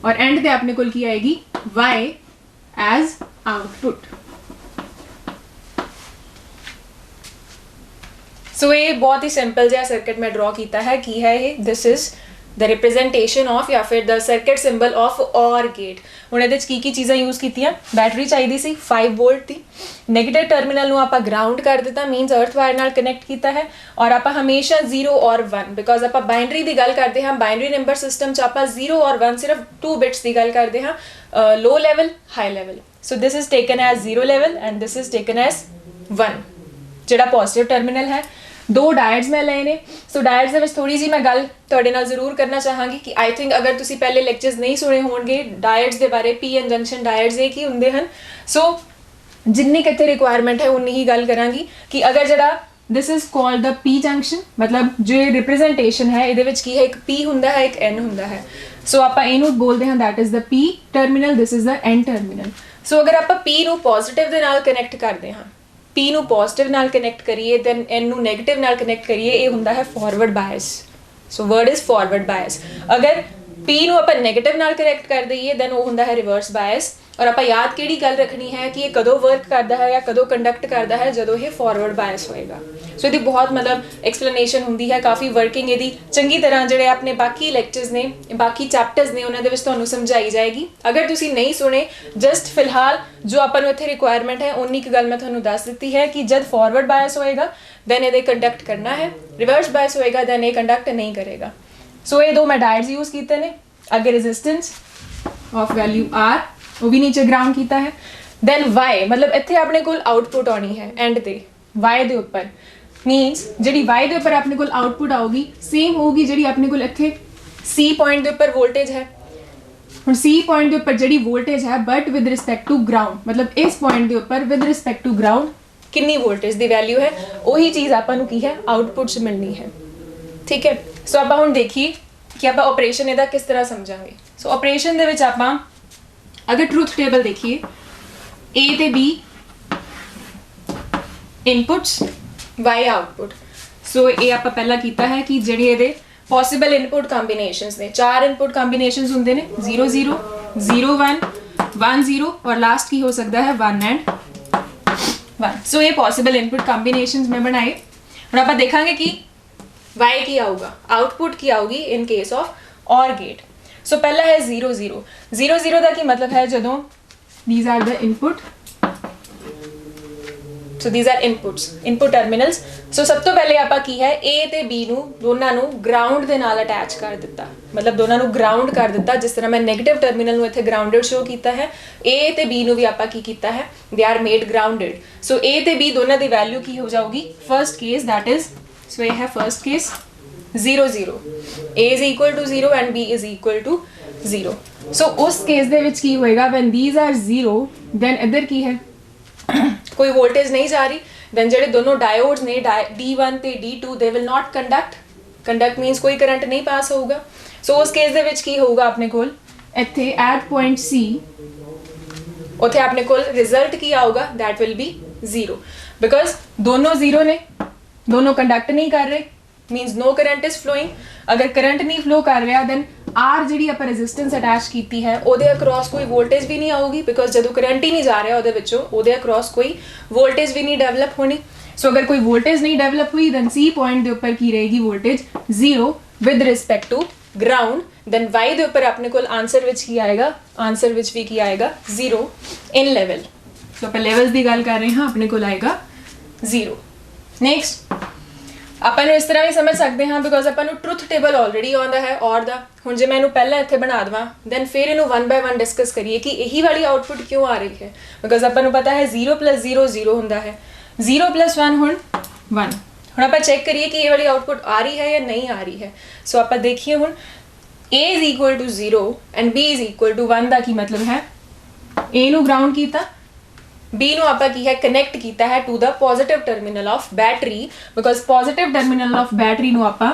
और एंड पे अपने को की आएगी Y एज आउटपुट। सो ये बहुत ही सिंपल जहा सर्किट मैं ड्रॉ किया है कि है ये this is the representation of या फिर द सर्किट सिंबल ऑफ और गेट। ਹੁਣ ਇਹਦੇ ਚ ਕੀ ਚੀਜ਼ਾਂ ਯੂਜ਼ ਕੀਤੀਆਂ, ਬੈਟਰੀ ਚਾਹੀਦੀ ਸੀ 5 ਵੋਲਟ ਦੀ, ਨੈਗੇਟਿਵ ਟਰਮੀਨਲ ਨੂੰ ਆਪਾਂ ਗਰਾਊਂਡ ਕਰ ਦਿੱਤਾ, ਮੀਨਸ ਅਰਥ ਵਾਇਰ ਨਾਲ ਕਨੈਕਟ ਕੀਤਾ ਹੈ। ਔਰ ਆਪਾਂ ਹਮੇਸ਼ਾ 0 ਔਰ 1, ਬਿਕੋਜ਼ ਆਪਾਂ ਬਾਈਨਰੀ ਦੀ ਗੱਲ ਕਰਦੇ ਹਾਂ, ਬਾਈਨਰੀ ਨੰਬਰ ਸਿਸਟਮ ਚ ਆਪਾਂ 0 ਔਰ 1 ਸਿਰਫ 2 ਬਿਟਸ ਦੀ ਗੱਲ ਕਰਦੇ ਹਾਂ, low level high level. So this is taken as 0 level and this is taken as 1। ਜਿਹੜਾ ਪੋਜ਼ਿਟਿਵ ਟਰਮੀਨਲ ਹੈ, ਦੋ ਡਾਇਟਸ ਮੈਂ ਲਏ ਨੇ। ਸੋ ਡਾਇਟਸ ਦੇ ਵਿੱਚ ਥੋੜੀ ਜੀ ਮੈਂ ਗੱਲ ਤੁਹਾਡੇ ਨਾਲ ਜ਼ਰੂਰ ਕਰਨਾ ਚਾਹਾਂਗੀ ਕਿ ਆਈ ਥਿੰਕ ਅਗਰ ਤੁਸੀਂ ਪਹਿਲੇ ਲੈਕਚਰਸ ਨਹੀਂ ਸੁਣੇ ਹੋਣਗੇ ਡਾਇਟਸ ਦੇ ਬਾਰੇ, ਪੀ ਐਨ ਜੰਕਸ਼ਨ ਡਾਇਟਸ ਇਹ ਕੀ ਹੁੰਦੇ ਹਨ। ਸੋ ਜਿੰਨੀ ਕਿਤੇ ਰਿਕੁਆਇਰਮੈਂਟ ਹੈ ਉਨੀ ਹੀ ਗੱਲ ਕਰਾਂਗੀ ਕਿ ਅਗਰ ਜਿਹੜਾ this is called the P junction, ਮਤਲਬ ਜੋ ਰਿਪਰੈਜ਼ੈਂਟੇਸ਼ਨ ਹੈ ਇਹਦੇ ਵਿੱਚ ਕੀ ਹੈ, ਇੱਕ ਪੀ ਹੁੰਦਾ ਹੈ, ਇੱਕ ਐਨ ਹੁੰਦਾ ਹੈ। ਸੋ ਆਪਾਂ ਇਹਨੂੰ ਬੋਲਦੇ ਹਾਂ that is the P terminal, this is the N terminal. So ਅਗਰ ਆਪਾਂ P ਨੂੰ ਪੋਜ਼ਿਟਿਵ ਦੇ ਨਾਲ ਕਨੈਕਟ ਕਰਦੇ ਹਾਂ, P ਨੂੰ ਪੋਜ਼ਿਟਿਵ ਨਾਲ ਕਨੈਕਟ ਕਰੀਏ, ਦੈਨ N ਨੂੰ ਨੈਗੇਟਿਵ ਨਾਲ ਕਨੈਕਟ ਕਰੀਏ, ਇਹ ਹੁੰਦਾ ਹੈ forward bias. So word is forward bias. ਅਗਰ P ਨੂੰ ਆਪਾਂ ਨੈਗੇਟਿਵ ਨਾਲ ਕਨੈਕਟ ਕਰ ਦਈਏ ਦੈਨ ਉਹ ਹੁੰਦਾ ਹੈ ਰਿਵਰਸ ਬਾਇਸ। ਔਰ ਆਪਾਂ ਯਾਦ ਕਿਹੜੀ ਗੱਲ ਰੱਖਣੀ ਹੈ ਕਿ ਇਹ ਕਦੋਂ ਵਰਕ ਕਰਦਾ ਹੈ ਜਾਂ ਕਦੋਂ ਕੰਡਕਟ ਕਰਦਾ ਹੈ, ਜਦੋਂ ਇਹ ਫਾਰਵਰਡ ਬਾਇਸ ਹੋਏਗਾ। ਸੋ ਇਹਦੀ ਬਹੁਤ ਮਤਲਬ ਐਕਸਪਲੇਨੇਸ਼ਨ ਹੁੰਦੀ ਹੈ, ਕਾਫੀ ਵਰਕਿੰਗ ਇਹਦੀ ਚੰਗੀ ਤਰ੍ਹਾਂ ਜਿਹੜੇ ਆਪਣੇ ਬਾਕੀ ਲੈਕਚਰਸ ਨੇ, ਬਾਕੀ ਚੈਪਟਰਸ ਨੇ ਉਹਨਾਂ ਦੇ ਵਿੱਚ ਤੁਹਾਨੂੰ ਸਮਝਾਈ ਜਾਏਗੀ। ਅਗਰ ਤੁਸੀਂ ਨਹੀਂ ਸੁਣੇ, ਜਸਟ ਫਿਲਹਾਲ ਜੋ ਆਪਾਂ ਨੂੰ ਇੱਥੇ ਰਿਕੁਆਇਰਮੈਂਟ ਹੈ ਉਨੀ ਕੁ ਗੱਲ ਮੈਂ ਤੁਹਾਨੂੰ ਦੱਸ ਦਿੱਤੀ ਹੈ ਕਿ ਜਦ ਫਾਰਵਰਡ ਬਾਇਸ ਹੋਏਗਾ ਦੈਨ ਇਹਦੇ ਕੰਡਕਟ ਕਰਨਾ ਹੈ, ਰਿਵਰਸ ਬਾਇਸ ਹੋਏਗਾ ਦੈਨ ਇਹ ਕੰਡਕਟ ਨਹੀਂ ਕਰੇਗਾ। ਸੋ ਇਹ ਦੋ ਮੈਂ ਡਾਇਟਸ ਯੂਜ਼ ਕੀਤੇ ਨੇ। ਅੱਗੇ ਰੈਜ਼ਿਸਟੈਂਸ ਆਫ ਵੈਲਿਊ R, ਉਹ ਵੀ ਨੀਚੇ ਗਰਾਊਂਡ ਕੀਤਾ ਹੈ। ਦੈਨ Y, ਮਤਲਬ ਇੱਥੇ ਆਪਣੇ ਕੋਲ ਆਊਟਪੁੱਟ ਆਉਣੀ ਹੈ ਐਂਡ ਤੇ Y ਦੇ ਉੱਪਰ, ਮੀਨਸ ਜਿਹੜੀ Y ਦੇ ਉੱਪਰ ਆਪਣੇ ਕੋਲ ਆਊਟਪੁੱਟ ਆਊਗੀ ਸੇਮ ਹੋਊਗੀ ਜਿਹੜੀ ਆਪਣੇ ਕੋਲ ਇੱਥੇ C ਪੁਆਇੰਟ ਦੇ ਉੱਪਰ ਵੋਲਟੇਜ ਹੈ। ਹੁਣ C ਪੁਆਇੰਟ ਦੇ ਉੱਪਰ ਜਿਹੜੀ ਵੋਲਟੇਜ ਹੈ but with respect to ground, ਮਤਲਬ ਇਸ ਪੁਆਇੰਟ ਦੇ ਉੱਪਰ ਵਿਦ ਰਿਸਪੈਕਟ ਟੂ ਗਰਾਊਂਡ ਕਿੰਨੀ ਵੋਲਟੇਜ ਦੀ ਵੈਲਿਊ ਹੈ, ਉਹੀ ਚੀਜ਼ ਆਪਾਂ ਨੂੰ ਕੀ ਹੈ ਆਊਟਪੁੱਟ 'ਚ ਮਿਲਣੀ ਹੈ। ਠੀਕ ਹੈ। ਸੋ ਆਪਾਂ ਹੁਣ ਦੇਖੀਏ ਕਿ ਆਪਾਂ ਆਪਰੇਸ਼ਨ ਇਹਦਾ ਕਿਸ ਤਰ੍ਹਾਂ ਸਮਝਾਂਗੇ। ਸੋ ਆਪਰੇਸ਼ਨ ਦੇ ਵਿੱਚ ਆਪਾਂ अगर ट्रूथ टेबल देखिए, A ते B इनपुट्स, Y आउटपुट। सो ये आप पहला कीता है कि ਜਿਹੜੇ ਇਹਦੇ ਪੋਸੀਬਲ ਇਨਪੁਟ ਕੰਬੀਨੇਸ਼ਨਸ ਨੇ, 4 ਇਨਪੁਟ ਕੰਬੀਨੇਸ਼ਨਸ ਹੁੰਦੇ ਨੇ 0 0 0 1 1 0 और लास्ट की हो सकता है 1 and 1। सो ये पॉसिबल इनपुट ਕੰਬੀਨੇਸ਼ਨਸ मैं बनाए। ਹੁਣ ਆਪਾਂ ਦੇਖਾਂਗੇ ਕਿ Y ਕੀ ਆਊਗਾ, ਆਊਟਪੁੱਟ ਕੀ ਆਊਗੀ in case of OR gate. So पहला है 0 0 0 0 का की मतलब है जो these are the input, so these are inputs, input terminals। so सब तो पहले आपा की है A ते B ਨੂੰ ਦੋਨਾਂ ਨੂੰ ਗਰਾਊਂਡ ਦੇ ਨਾਲ ਅਟੈਚ ਕਰ ਦਿੱਤਾ, ਮਤਲਬ ਦੋਨਾਂ ਨੂੰ ਗਰਾਊਂਡ ਕਰ ਦਿੱਤਾ। ਜਿਸ ਤਰ੍ਹਾਂ ਮੈਂ ਨੈਗੇਟਿਵ ਟਰਮੀਨਲ ਨੂੰ ਇੱਥੇ ਗਰਾਊਂਡਡ ਸ਼ੋ ਕੀਤਾ ਹੈ, A ਤੇ B ਨੂੰ ਵੀ ਆਪਾਂ ਕੀ ਕੀਤਾ ਹੈ, they are made grounded। so A ਤੇ B ਦੋਨਾਂ ਦੀ ਵੈਲਿਊ ਕੀ ਹੋ ਜਾਊਗੀ, first case that is, so ਇਹ ਹੈ first case 0 0, A is equal to 0 and B is equal to 0। so उस केस ਦੇ ਵਿੱਚ ਕੀ ਹੋਏਗਾ, when these are 0 then ਇੱਧਰ ਕੀ ਹੈ ਕੋਈ ਵੋਲਟੇਜ ਨਹੀਂ ਜਾ ਰਹੀ, then ਜਿਹੜੇ ਦੋਨੋਂ ਡਾਇਓਡਸ ਨੇ D1 ਤੇ D2 they will not conduct means ਕੋਈ ਕਰੰਟ ਨਹੀਂ ਪਾਸ ਹੋਊਗਾ। so ਉਸ ਕੇਸ ਦੇ ਵਿੱਚ ਕੀ ਹੋਊਗਾ, ਆਪਣੇ ਕੋਲ ਇੱਥੇ at point C ਉੱਥੇ ਆਪਣੇ ਕੋਲ ਰਿਜ਼ਲਟ ਕੀ ਆਊਗਾ, that will be 0 because ਦੋਨੋਂ 0 ਨੇ, ਦੋਨੋਂ ਕੰਡਕਟ ਨਹੀਂ ਕਰ ਰਹੇ, means no current is flowing। अगर करंट नहीं फ्लो कर रहा then R ਜਿਹੜੀ ਆਪਾਂ ਰੈਜ਼ਿਸਟੈਂਸ ਅਟੈਚ ਕੀਤੀ ਹੈ ਉਹਦੇ ਅਕ੍ਰੋਸ ਕੋਈ ਵੋਲਟੇਜ ਵੀ ਨਹੀਂ ਆਊਗੀ, ਬਿਕੋਜ਼ ਜਦੋਂ ਕਰੰਟ ਹੀ ਨਹੀਂ ਜਾ ਰਿਹਾ ਉਹਦੇ ਵਿੱਚੋਂ, ਉਹਦੇ ਅਕ੍ਰੋਸ ਕੋਈ ਵੋਲਟੇਜ ਵੀ ਨਹੀਂ ਡਿਵੈਲਪ ਹੋਣੀ। ਸੋ ਅਗਰ ਕੋਈ ਵੋਲਟੇਜ ਨਹੀਂ ਡਿਵੈਲਪ ਹੋਈ then C ਪੁਆਇੰਟ ਦੇ ਉੱਪਰ ਕੀ ਰਹੇਗੀ, voltage 0। With respect to ground, then y ਦੇ ਉੱਪਰ ਆਪਣੇ ਕੋਲ ਆਨਸਰ ਵਿੱਚ ਕੀ ਆਏਗਾ, ਆਨਸਰ ਵਿੱਚ ਵੀ ਕੀ ਆਏਗਾ 0 ਇਨ ਲੈਵਲ। ਸੋ ਆਪਾਂ ਲੈਵਲਸ ਦੀ ਗੱਲ ਕਰ ਰਹੇ ਹਾਂ, ਆਪਣੇ ਕੋਲ ਆਏਗਾ 0। ਨੈਕਸਟ ਆਪਾਂ ਨੂੰ ਇਸ ਤਰ੍ਹਾਂ ਵੀ ਸਮਝ ਸਕਦੇ ਹਾਂ ਬਿਕੋਜ਼ ਆਪਾਂ ਨੂੰ ਟਰੁਥ ਟੇਬਲ ਆਲਰੇਡੀ ਆਉਂਦਾ ਹੈ ਔਰ ਦਾ। ਹੁਣ ਜੇ ਮੈਂ ਇਹਨੂੰ ਪਹਿਲਾਂ ਇੱਥੇ ਬਣਾ ਦੇਵਾਂ ਦੈਨ ਫਿਰ ਇਹਨੂੰ 1 ਬਾਈ 1 ਡਿਸਕਸ ਕਰੀਏ ਕਿ ਇਹੀ ਵਾਲੀ ਆਊਟਪੁੱਟ ਕਿਉਂ ਆ ਰਹੀ ਹੈ, ਬਿਕੋਜ਼ ਆਪਾਂ ਨੂੰ ਪਤਾ ਹੈ 0 + 0 0 ਹੁੰਦਾ ਹੈ, 0 + 1 ਹੁਣ 1। ਹੁਣ ਆਪਾਂ ਚੈੱਕ ਕਰੀਏ ਕਿ ਇਹ ਵਾਲੀ ਆਊਟਪੁੱਟ ਆ ਰਹੀ ਹੈ ਜਾਂ ਨਹੀਂ ਆ ਰਹੀ ਹੈ। ਸੋ ਆਪਾਂ ਦੇਖੀਏ ਹੁਣ a = 0 ਐਂਡ b = 1 ਦਾ ਕੀ ਮਤਲਬ ਹੈ, a ਨੂੰ ਗਰਾਊਂਡ ਕੀਤਾ, b ਨੂੰ ਆਪਾਂ ਕੀ ਹੈ ਕਨੈਕਟ ਕੀਤਾ ਹੈ to the positive terminal of battery, because positive terminal of battery ਨੂੰ ਆਪਾਂ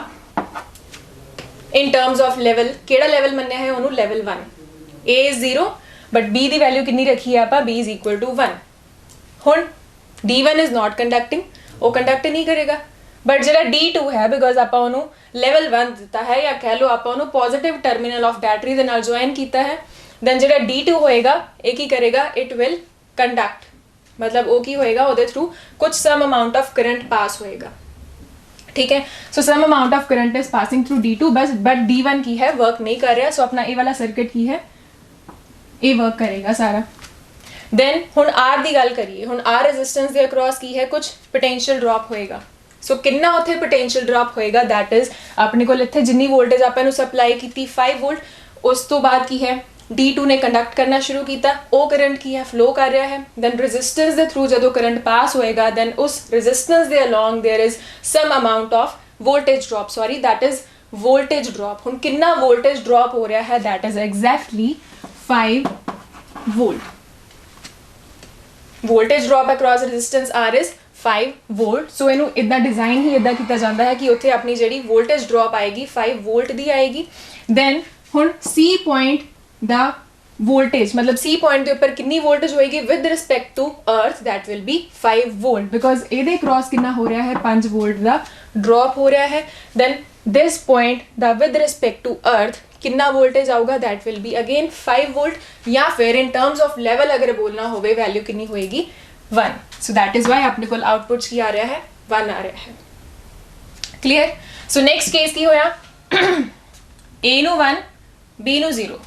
ਇਨ ਟਰਮਸ ਆਫ ਲੈਵਲ ਕਿਹੜਾ ਲੈਵਲ ਮੰਨਿਆ ਹੈ, ਉਹਨੂੰ level 1। a is 0 but b ਦੀ ਵੈਲਿਊ ਕਿੰਨੀ ਰੱਖੀ ਹੈ ਆਪਾਂ, b = 1। ਹੁਣ d1 is not conducting, ਉਹ ਕੰਡਕਟ ਨਹੀਂ ਕਰੇਗਾ, ਬਟ ਜਿਹੜਾ d2 ਹੈ ਬਿਕੋਜ਼ ਆਪਾਂ ਉਹਨੂੰ ਲੈਵਲ 1 ਦਿੱਤਾ ਹੈ ਜਾਂ ਕਹਿ ਲਓ ਆਪਾਂ ਉਹਨੂੰ ਪੋਜ਼ਿਟਿਵ ਟਰਮੀਨਲ ਆਫ ਬੈਟਰੀ ਦੇ ਨਾਲ ਜੁਆਇਨ ਕੀਤਾ ਹੈ, ਦੈਨ ਜਿਹੜਾ d2 ਹੋਏਗਾ ਇਹ ਕੀ ਕਰੇਗਾ, ਇਟ ਵਿਲ ਕੰਡਕਟ, मतलब वो की होएगा ਉਹਦੇ थ्रू कुछ some amount of current pass होएगा। ठीक है, so some amount of current is passing through d2 but d1 की है वर्क नहीं कर रहा, सो अपना ये वाला सर्किट की है ये वर्क करेगा सारा। देन हुण R ਦੀ ਗੱਲ करिए, हुण R रेजिस्टेंस ਦੇ अक्रॉस की है कुछ पोटेंशियल ड्रॉप होएगा। सो कितना उत्थे पोटेंशियल ड्रॉप होएगा, दैट इज अपने कोल इत्थे जिन्नी वोल्टेज आपां नूं सप्लाई कीती 5 वोल्ट, उस तो बाद की है d2 ने कंडक्ट करना शुरू किया, वो करंट की है फ्लो कर रहा है, दैन रेजिस्टेंस के थ्रू जो करंट पास होएगा दैन उस रेजिस्टेंस के along there is some amount of voltage drop, sorry that is voltage drop. हुण कितना वोल्टेज ड्रॉप हो रहा है, that is exactly 5 volt. Voltage drop across resistance R is 5 volt. So इनू इदा डिजाइन ही इदा किया जाता है कि उत्थे अपनी जिहड़ी वोल्टेज ड्रॉप आएगी 5 वोल्ट दी आएगी। दैन हुण C पॉइंट द वोल्टेज मतलब C पॉइंट के ऊपर कितनी वोल्टेज होएगी with respect to earth, that will be 5 volt, because ये क्रॉस कितना हो रहा है 5 वोल्ट का ड्रॉप हो रहा है। Then this point the with respect to earth कितना वोल्टेज आऊगा, that will be again 5 volt, या फिर इन टर्म्स ऑफ लेवल अगर बोलना हो वैल्यू कितनी होएगी 1। सो दैट इज वाई अपने को आउटपुट्स की आ रहा है 1 आ रहा है। क्लियर। सो नेक्स्ट केस की होया A ਨੂੰ 1 B ਨੂੰ 0,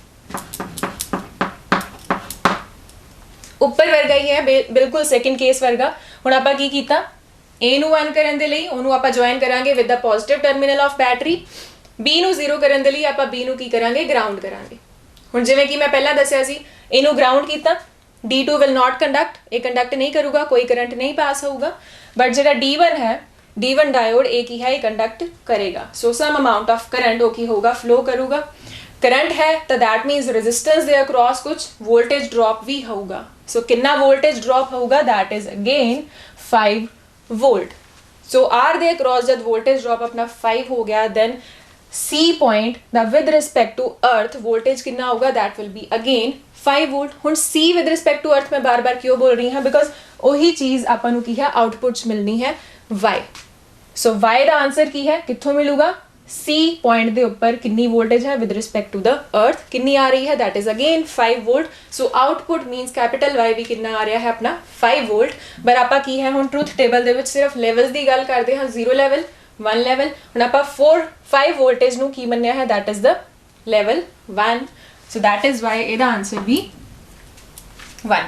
ਉੱਪਰ ਵਰਗਾ ਹੀ ਹੈ ਬਿਲਕੁਲ ਸੈਕਿੰਡ ਕੇਸ ਵਰਗਾ। ਹੁਣ ਆਪਾਂ ਕੀ ਕੀਤਾ, A ਨੂੰ 1 ਕਰਨ ਦੇ ਲਈ ਉਹਨੂੰ ਆਪਾਂ ਜੁਆਇਨ ਕਰਾਂਗੇ with the positive terminal of battery, B ਨੂੰ 0 ਕਰਨ ਦੇ ਲਈ ਆਪਾਂ B ਨੂੰ ਕੀ ਕਰਾਂਗੇ, ਗਰਾਊਂਡ ਕਰਾਂਗੇ। ਹੁਣ ਜਿਵੇਂ ਕਿ ਮੈਂ ਪਹਿਲਾਂ ਦੱਸਿਆ ਸੀ ਇਹਨੂੰ ਗਰਾਊਂਡ ਕੀਤਾ, D2 ਵਿਲ ਨਾਟ ਕੰਡਕਟ, ਇਹ ਕੰਡਕਟ ਨਹੀਂ ਕਰੂਗਾ, ਕੋਈ ਕਰੰਟ ਨਹੀਂ ਪਾਸ ਹੋਊਗਾ, ਬਟ ਜਿਹੜਾ D1 ਹੈ D1 डायोड ए की है ये कंडक्ट करेगा, so some amount of current वो की होगा फ्लो करूगा। करंट है तो that means resistance the across कुछ वोल्टेज ड्रॉप भी होगा। सो कितना वोल्टेज ड्रॉप होगा, that is again 5 volt. So R they across जब वोल्टेज ड्रॉप अपना 5 हो गया, then C point the with respect to earth voltage कितना होगा, that will be again 5 volt. हुण C विद रिस्पेक्ट टू अर्थ मैं बार बार क्यों बोल रही हूँ, बिकॉज वही चीज़ आपां नूं की है आउटपुट्स मिलनी है Y। सो y का आंसर की है कित्थों मिलूगा, C पॉइंट के ऊपर कितनी वोल्टेज है with respect to the earth कितनी आ रही है, that is again 5 volt. So output minus capital Y भी कितना आ रहा है अपना 5 वोल्ट। पर आपा की है हुण ट्रुथ टेबल दे विच सिर्फ लेवल्स की गल करते हैं, 0 लेवल 1 लेवल। हुण आपा 5 वोल्टेज नूं की मन्निया है, that is the level 1। So that is Y इहदा आंसर भी 1।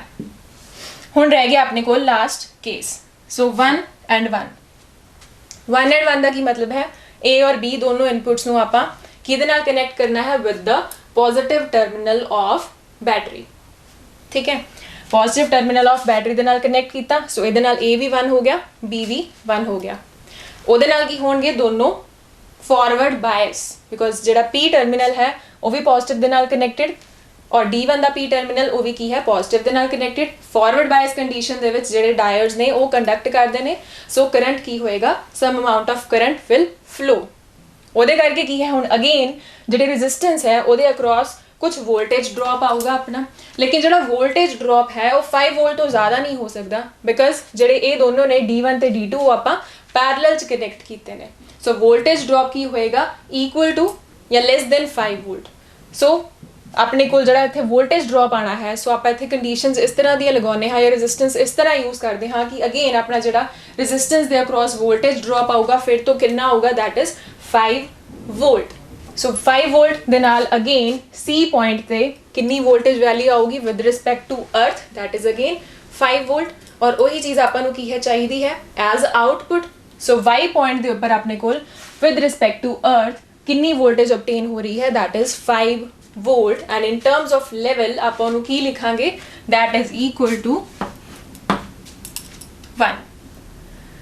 हुण रह गया अपने कोल last case. So 1 and 1 1 and 1 का की मतलब है A और B दोनों इनपुट्स ਨੂੰ ਆਪਾਂ ਕਿਹਦੇ ਨਾਲ ਕਨੈਕਟ ਕਰਨਾ ਹੈ, with the positive terminal of battery. ਠੀਕ ਹੈ, ਪੋਜ਼ਿਟਿਵ ਟਰਮੀਨਲ ਆਫ ਬੈਟਰੀ ਦੇ ਨਾਲ ਕਨੈਕਟ ਕੀਤਾ, ਸੋ ਇਹਦੇ ਨਾਲ A ਵੀ 1 ਹੋ ਗਿਆ, B ਵੀ 1 ਹੋ ਗਿਆ। ਉਹਦੇ ਨਾਲ ਕੀ ਹੋਣਗੇ, ਦੋਨੋਂ ਫਾਰਵਰਡ ਬਾਇਸ, ਬਿਕੋਜ਼ ਜਿਹੜਾ P ਟਰਮੀਨਲ ਹੈ ਉਹ ਵੀ ਪੋਜ਼ਿਟਿਵ ਦੇ ਨਾਲ ਕਨੈਕਟਡ, और D1 ਦਾ P ਟਰਮੀਨਲ ਉਹ ਵੀ ਕੀ ਹੈ, ਪੋਜ਼ਿਟਿਵ ਦੇ ਨਾਲ ਕਨੈਕਟਡ। ਫਾਰਵਰਡ ਬਾਇਸ ਕੰਡੀਸ਼ਨ ਦੇ ਵਿੱਚ ਜਿਹੜੇ ਡਾਇਓਡਸ ਨੇ ਉਹ ਕੰਡਕਟ ਕਰਦੇ ਨੇ, ਸੋ ਕਰੰਟ ਕੀ ਹੋਏਗਾ, some amount of current will flow. ਉਹਦੇ ਕਰਕੇ ਕੀ ਹੈ, ਹੁਣ ਅਗੇਨ ਜਿਹੜੇ ਰੈਜ਼ਿਸਟੈਂਸ ਹੈ ਉਹਦੇ ਅਕ੍ਰੋਸ ਕੁਝ ਵੋਲਟੇਜ ਡ੍ਰੌਪ ਆਊਗਾ ਆਪਣਾ, ਲੇਕਿਨ ਜਿਹੜਾ ਵੋਲਟੇਜ ਡ੍ਰੌਪ ਹੈ ਉਹ 5 ਵੋਲਟ ਤੋਂ ਜ਼ਿਆਦਾ ਨਹੀਂ ਹੋ ਸਕਦਾ, ਬਿਕਾਜ਼ ਜਿਹੜੇ ਇਹ ਦੋਨੋਂ ਨੇ D1 ਤੇ D2 ਉਹ ਆਪਾਂ ਪੈਰਲਲ 'ਚ ਕਨੈਕਟ ਕੀਤੇ ਨੇ। ਸੋ ਵੋਲਟੇਜ ਡ੍ਰੌਪ ਕੀ ਹੋਏਗਾ, ਇਕੁਅਲ ਟੂ ਜਾਂ ਲੈਸ ਦੈਨ 5 ਵੋਲਟ। ਸੋ अपने को जो इतने वोल्टेज ड्रॉप आना है, सो आप इतने कंडीशंस इस तरह दी लगाने हाँ, या रेजिस्टेंस इस तरह यूज़ करते हाँ कि अगेन अपना जो रेजिस्टेंस के अक्रॉस वोल्टेज ड्रॉप आऊगा फिर तो कितना होगा, that is 5 volt. So 5 volt ਦੇ ਨਾਲ ਅਗੇਨ C ਪੁਆਇੰਟ ਤੇ ਕਿੰਨੀ ਵੋਲਟੇਜ ਵੈਲਿਊ ਆਊਗੀ with respect to earth, that is again 5 volt. ਔਰ ਉਹੀ ਚੀਜ਼ ਆਪਾਂ ਨੂੰ ਕੀ ਹੈ ਚਾਹੀਦੀ ਹੈ as output. So Y point ਦੇ ਉੱਪਰ ਆਪਣੇ ਕੋਲ ਵਿਦ ਰਿਸਪੈਕਟ ਟੂ ਅਰਥ ਕਿੰਨੀ ਵੋਲਟੇਜ obtain ਹੋ ਰਹੀ ਹੈ, that is 5 volt. And in terms of level ਆਪਾਂ ਉਹਨੂੰ ਕੀ ਲਿਖਾਂਗੇ, that is equal to 1।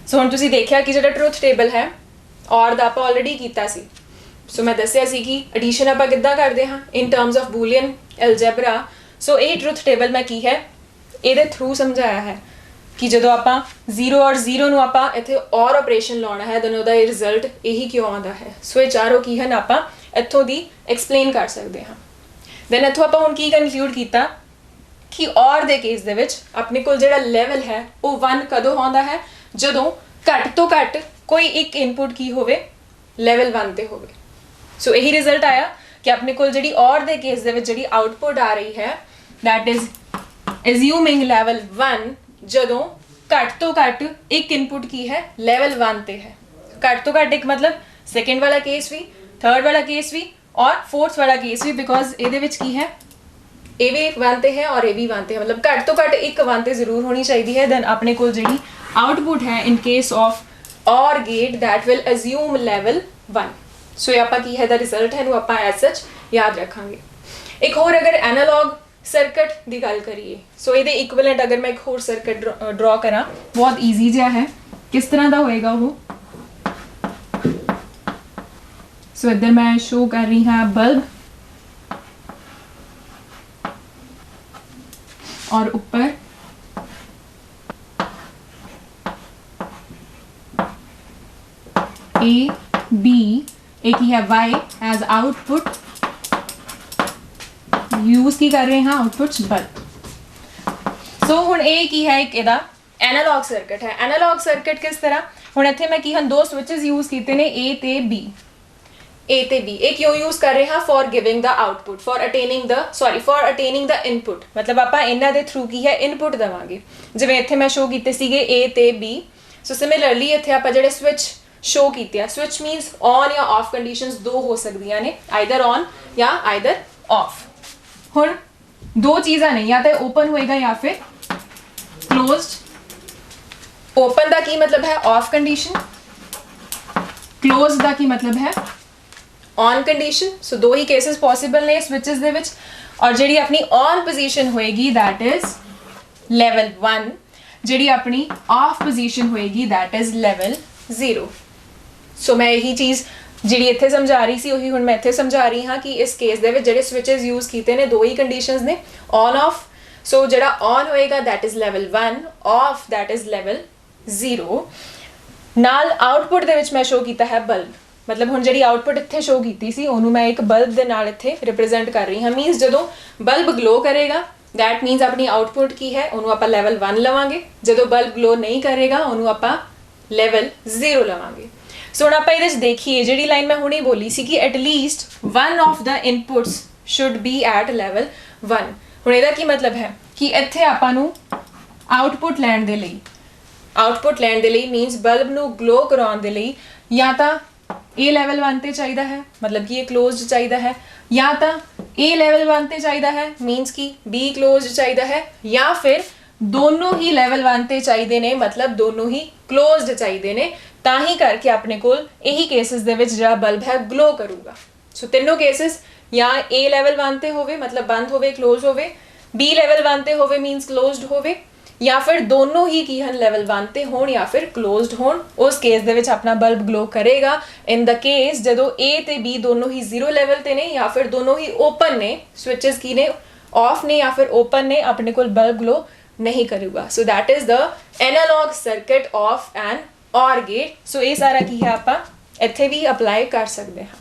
So ਹੁਣ ਤੁਸੀਂ ਦੇਖਿਆ ਕਿ ਜਿਹੜਾ ਟਰੁਥ ਟੇਬਲ ਹੈ ਔਰ ਦਾ ਆਪਾਂ ਆਲਰੇਡੀ ਕੀਤਾ ਸੀ। ਸੋ ਮੈਂ ਦੱਸਿਆ ਸੀ ਕਿ ਐਡੀਸ਼ਨ ਆਪਾਂ ਕਿੱਦਾਂ ਕਰਦੇ ਹਾਂ in terms of Boolean algebra. So ਇਹ ਟਰੁਥ ਟੇਬਲ ਮੈਂ ਕੀ ਹੈ ਇਹਦੇ ਥਰੂ ਸਮਝਾਇਆ ਹੈ ਕਿ ਜਦੋਂ ਆਪਾਂ 0 ਔਰ 0 ਨੂੰ ਆਪਾਂ ਇੱਥੇ ਔਰ ਆਪਰੇਸ਼ਨ ਲਾਉਣਾ ਹੈ ਦੈਨ ਉਹਦਾ ਇਹ ਰਿਜ਼ਲਟ ਇਹੀ ਕਿਉਂ ਆਉਂਦਾ ਹੈ। ਸੋ ਇਹ ਚਾਰੋਂ ਕੀ ਹਨ ਆਪਾਂ ਇੱਥੋਂ ਦੀ ਐਕਸਪਲੇਨ ਕਰ ਸਕਦੇ ਹਾਂ। ਦੈਨ ਇੱਥੋਂ ਆਪਾਂ ਹੁਣ ਕੀ ਕਨਕਲੂਡ ਕੀਤਾ ਕਿ ਔਰ ਦੇ ਕੇਸ ਦੇ ਵਿੱਚ ਆਪਣੇ ਕੋਲ ਜਿਹੜਾ ਲੈਵਲ ਹੈ ਉਹ 1 ਕਦੋਂ ਆਉਂਦਾ ਹੈ, ਜਦੋਂ ਘੱਟ ਤੋਂ ਘੱਟ ਕੋਈ ਇੱਕ ਇਨਪੁਟ ਕੀ ਹੋਵੇ ਲੈਵਲ 1 ਤੇ ਹੋਵੇ। ਸੋ ਇਹੀ ਰਿਜ਼ਲਟ ਆਇਆ ਕਿ ਆਪਣੇ ਕੋਲ ਜਿਹੜੀ ਔਰ ਦੇ ਕੇਸ ਦੇ ਵਿੱਚ ਜਿਹੜੀ ਆਊਟਪੁੱਟ ਆ ਰਹੀ ਹੈ ਦੈਟ ਇਜ਼ ਅਸਿਊਮਿੰਗ ਲੈਵਲ 1, ਜਦੋਂ ਘੱਟ ਤੋਂ ਘੱਟ ਇੱਕ ਇਨਪੁਟ ਕੀ ਹੈ ਲੈਵਲ 1 ਤੇ ਹੈ। ਘੱਟ ਤੋਂ ਘੱਟ ਇੱਕ ਮਤਲਬ ਸੈਕੰਡ ਵਾਲਾ ਕੇਸ ਵੀ, ਥਰਡ ਵਾਲਾ ਕੇਸ ਵੀ ਔਰ ਫੋਰਥ ਵਾਲਾ ਕੇਸ ਵੀ, ਬਿਕੋਜ਼ ਇਹਦੇ ਵਿੱਚ ਕੀ ਹੈ ਇਹ ਵੀ 1 ਤੇ ਹੈ ਔਰ ਇਹ ਵੀ 1 ਤੇ ਹੈ, ਮਤਲਬ ਘੱਟ ਤੋਂ ਘੱਟ ਇੱਕ 1 ਤੇ ਜ਼ਰੂਰ ਹੋਣੀ ਚਾਹੀਦੀ ਹੈ। ਦੈਨ ਆਪਣੇ ਕੋਲ ਜਿਹੜੀ ਆਊਟਪੁੱਟ ਹੈ ਇਨ case of OR gate that will assume level 1। ਸੋ ਇਹ ਆਪਾਂ ਕੀ ਹੈ ਦਾ ਰਿਜ਼ਲਟ ਹੈ ਨੂੰ ਆਪਾਂ ਐਜ਼ ਸੱਚ ਯਾਦ ਰੱਖਾਂਗੇ। ਇੱਕ ਹੋਰ ਅਗਰ ਐਨਾਲੌਗ ਸਰਕਟ ਦੀ ਗੱਲ ਕਰੀਏ, ਸੋ ਇਹਦੇ ਇਕੁਇਵਲੈਂਟ ਅਗਰ ਮੈਂ ਇੱਕ ਹੋਰ ਸਰਕਟ ਡਰਾ ਕਰਾਂ, ਬਹੁਤ ਈਜ਼ੀ ਜਿਹਾ ਹੈ। ਕਿਸ ਤਰ੍ਹਾਂ ਦਾ ਹੋਏਗਾ ਉਹ, ਸੋ ਇੱਧਰ ਮੈਂ ਸ਼ੋ ਕਰ ਰਹੀ ਹਾਂ ਬਲਬ और ऊपर A B एक ही है Y एज आउटपुट, यूज की कर रहे हैं आउटपुट बल्ब। सो हुण ए की है एक ਇਹਦਾ एनालॉग सर्किट है। एनालॉग सर्किट किस तरह, हुण ਇੱਥੇ ਮੈਂ ਕੀ ਹਨ ਦੋ ਸਵਿਚਸ ਯੂਜ਼ ਕੀਤੇ ਨੇ A ਤੇ B। A ਤੇ B ਇਹ ਕਿਉਂ ਯੂਜ਼ ਕਰ ਰਹੇ ਹਾਂ, for giving the output, for attaining the input, ਮਤਲਬ ਆਪਾਂ ਇਹਨਾਂ ਦੇ ਥਰੂ ਕੀ ਹੈ ਇਨਪੁੱਟ ਦੇਵਾਂਗੇ। ਜਿਵੇਂ ਇੱਥੇ ਮੈਂ ਸ਼ੋ ਕੀਤੇ ਸੀਗੇ A ਤੇ B। ਸੋ ਸਿਮਿਲਰਲੀ ਇੱਥੇ ਆਪਾਂ ਜਿਹੜੇ ਸਵਿਚ ਸ਼ੋ ਕੀਤੇ ਆ, ਸਵਿਚ ਮੀਨਸ ਔਨ ਜਾਂ ਆਫ ਕੰਡੀਸ਼ਨਸ ਦੋ ਹੋ ਸਕਦੀਆਂ ਨੇ, ਆਈਦਰ ਔਨ ਜਾਂ ਆਈਦਰ ਆਫ। ਹੁਣ ਦੋ ਚੀਜ਼ਾਂ ਨੇ, ਜਾਂ ਤਾਂ ਓਪਨ ਹੋਏਗਾ ਜਾਂ ਫਿਰ ਕਲੋਜ਼ਡ। ਓਪਨ ਦਾ ਕੀ ਮਤਲਬ ਹੈ ਆਫ ਕੰਡੀਸ਼ਨ, ਕਲੋਜ਼ਡ ਦਾ ਕੀ ਮਤਲਬ ਹੈ ऑन कंडीशन। सो दो ही केसेस पॉसिबल ने स्विचेस दे विच, और ਜਿਹੜੀ ਆਪਣੀ ऑन पोजीशन होएगी दैट इज लेवल 1, ਜਿਹੜੀ ਆਪਣੀ ऑफ पोजीशन होएगी दैट इज लेवल 0। सो मैं यही चीज ਜਿਹੜੀ ਇੱਥੇ ਸਮਝਾ ਰਹੀ ਸੀ ਉਹੀ ਹੁਣ ਮੈਂ ਇੱਥੇ ਸਮਝਾ ਰਹੀ ਹਾਂ ਕਿ ਇਸ ਕੇਸ ਦੇ ਵਿੱਚ ਜਿਹੜੇ ਸਵਿਚेस ਯੂਜ਼ ਕੀਤੇ ਨੇ ਦੋ ਹੀ ਕੰਡੀਸ਼ਨਸ ਨੇ, ऑन ऑफ। सो ਜਿਹੜਾ ऑन ਹੋਏਗਾ that is level 1, of that is level 0। ਨਾਲ ਆਊਟਪੁੱਟ ਦੇ ਵਿੱਚ ਮੈਂ ਸ਼ੋ ਕੀਤਾ ਹੈ ਬਲਬ, ਮਤਲਬ ਹੁਣ ਜਿਹੜੀ ਆਊਟਪੁੱਟ ਇੱਥੇ ਸ਼ੋ ਕੀਤੀ ਸੀ ਉਹਨੂੰ ਮੈਂ ਇੱਕ ਬਲਬ ਦੇ ਨਾਲ ਇੱਥੇ ਰਿਪਰੈਜ਼ੈਂਟ ਕਰ ਰਹੀ ਹਾਂ। ਮੀਨਸ ਜਦੋਂ ਬਲਬ ਗਲੋ ਕਰੇਗਾ ਦੈਟ ਮੀਨਸ ਆਪਣੀ ਆਊਟਪੁੱਟ ਕੀ ਹੈ ਉਹਨੂੰ ਆਪਾਂ ਲੈਵਲ 1 ਲਵਾਂਗੇ, ਜਦੋਂ ਬਲਬ ਗਲੋ ਨਹੀਂ ਕਰੇਗਾ ਉਹਨੂੰ ਆਪਾਂ ਲੈਵਲ 0 ਲਵਾਂਗੇ। ਸੋ ਹੁਣ ਆਪਾਂ ਇਹਦੇ 'ਚ ਦੇਖੀਏ ਜਿਹੜੀ ਲਾਈਨ ਮੈਂ ਹੁਣੇ ਬੋਲੀ ਸੀ ਕਿ at least one of the inputs should be at level 1। ਹੁਣ ਇਹਦਾ ਕੀ ਮਤਲਬ ਹੈ ਕਿ ਇੱਥੇ ਆਪਾਂ ਨੂੰ ਆਊਟਪੁੱਟ ਲੈਣ ਦੇ ਲਈ ਮੀਨਸ ਬਲਬ ਨੂੰ ਗਲੋ ਕਰਾਉਣ ਦੇ ਲਈ ਜਾਂ ਤਾਂ A ਲੈਵਲ 1 ਤੇ ਚਾਹੀਦਾ ਹੈ, ਮਤਲਬ ਕਿ ਇਹ ਕਲੋਜ਼ਡ ਚਾਹੀਦਾ ਹੈ, ਜਾਂ ਤਾਂ A ਲੈਵਲ 1 ਤੇ ਚਾਹੀਦਾ ਹੈ ਮੀਨਸ ਕਿ B ਕਲੋਜ਼ਡ ਚਾਹੀਦਾ ਹੈ, ਜਾਂ ਫਿਰ ਦੋਨੋਂ ਹੀ ਲੈਵਲ 1 ਤੇ ਚਾਹੀਦੇ ਨੇ, ਮਤਲਬ ਦੋਨੋਂ ਹੀ ਕਲੋਜ਼ਡ ਚਾਹੀਦੇ ਨੇ, ਤਾਂ ਹੀ ਕਰਕੇ ਆਪਣੇ ਕੋਲ ਇਹੀ ਕੇਸਿਸ ਦੇ ਵਿੱਚ ਜਿਹੜਾ ਬਲਬ ਹੈ ਗਲੋ ਕਰੂਗਾ। ਸੋ ਤਿੰਨੋਂ ਕੇਸਿਸ ਜਾਂ A ਲੈਵਲ 1 ਤੇ ਹੋਵੇ ਮਤਲਬ ਬੰਦ ਹੋਵੇ ਕਲੋਜ਼ ਹੋਵੇ, B ਲੈਵਲ 1 ਤੇ ਹੋਵੇ ਮੀਨਸ ਕਲੋਜ਼ਡ ਹੋਵੇ, ਜਾਂ ਫਿਰ ਦੋਨੋਂ ਹੀ ਕੀ ਹਨ ਲੈਵਲ 1 ਤੇ ਹੋਣ ਜਾਂ ਫਿਰ ਕਲੋਜ਼ਡ ਹੋਣ, ਉਸ ਕੇਸ ਦੇ ਵਿੱਚ ਆਪਣਾ ਬਲਬ ਗਲੋ ਕਰੇਗਾ। ਇਨ ਦਾ ਕੇਸ ਜਦੋਂ A ਤੇ B ਦੋਨੋਂ ਹੀ 0 ਲੈਵਲ ਤੇ ਨੇ ਜਾਂ ਫਿਰ ਦੋਨੋਂ ਹੀ ਓਪਨ ਨੇ, ਸਵਿਚेस ਕੀ ਨੇ ਆਫ ਨੇ ਜਾਂ ਫਿਰ ਓਪਨ ਨੇ, ਆਪਣੇ ਕੋਲ ਬਲਬ ਗਲੋ ਨਹੀਂ ਕਰੂਗਾ। So that is the analogue circuit of an OR gate. So ਇਹ ਸਾਰਾ ਕੀ ਹੈ ਆਪਾਂ ਇੱਥੇ ਵੀ ਅਪਲਾਈ ਕਰ ਸਕਦੇ ਹਾਂ।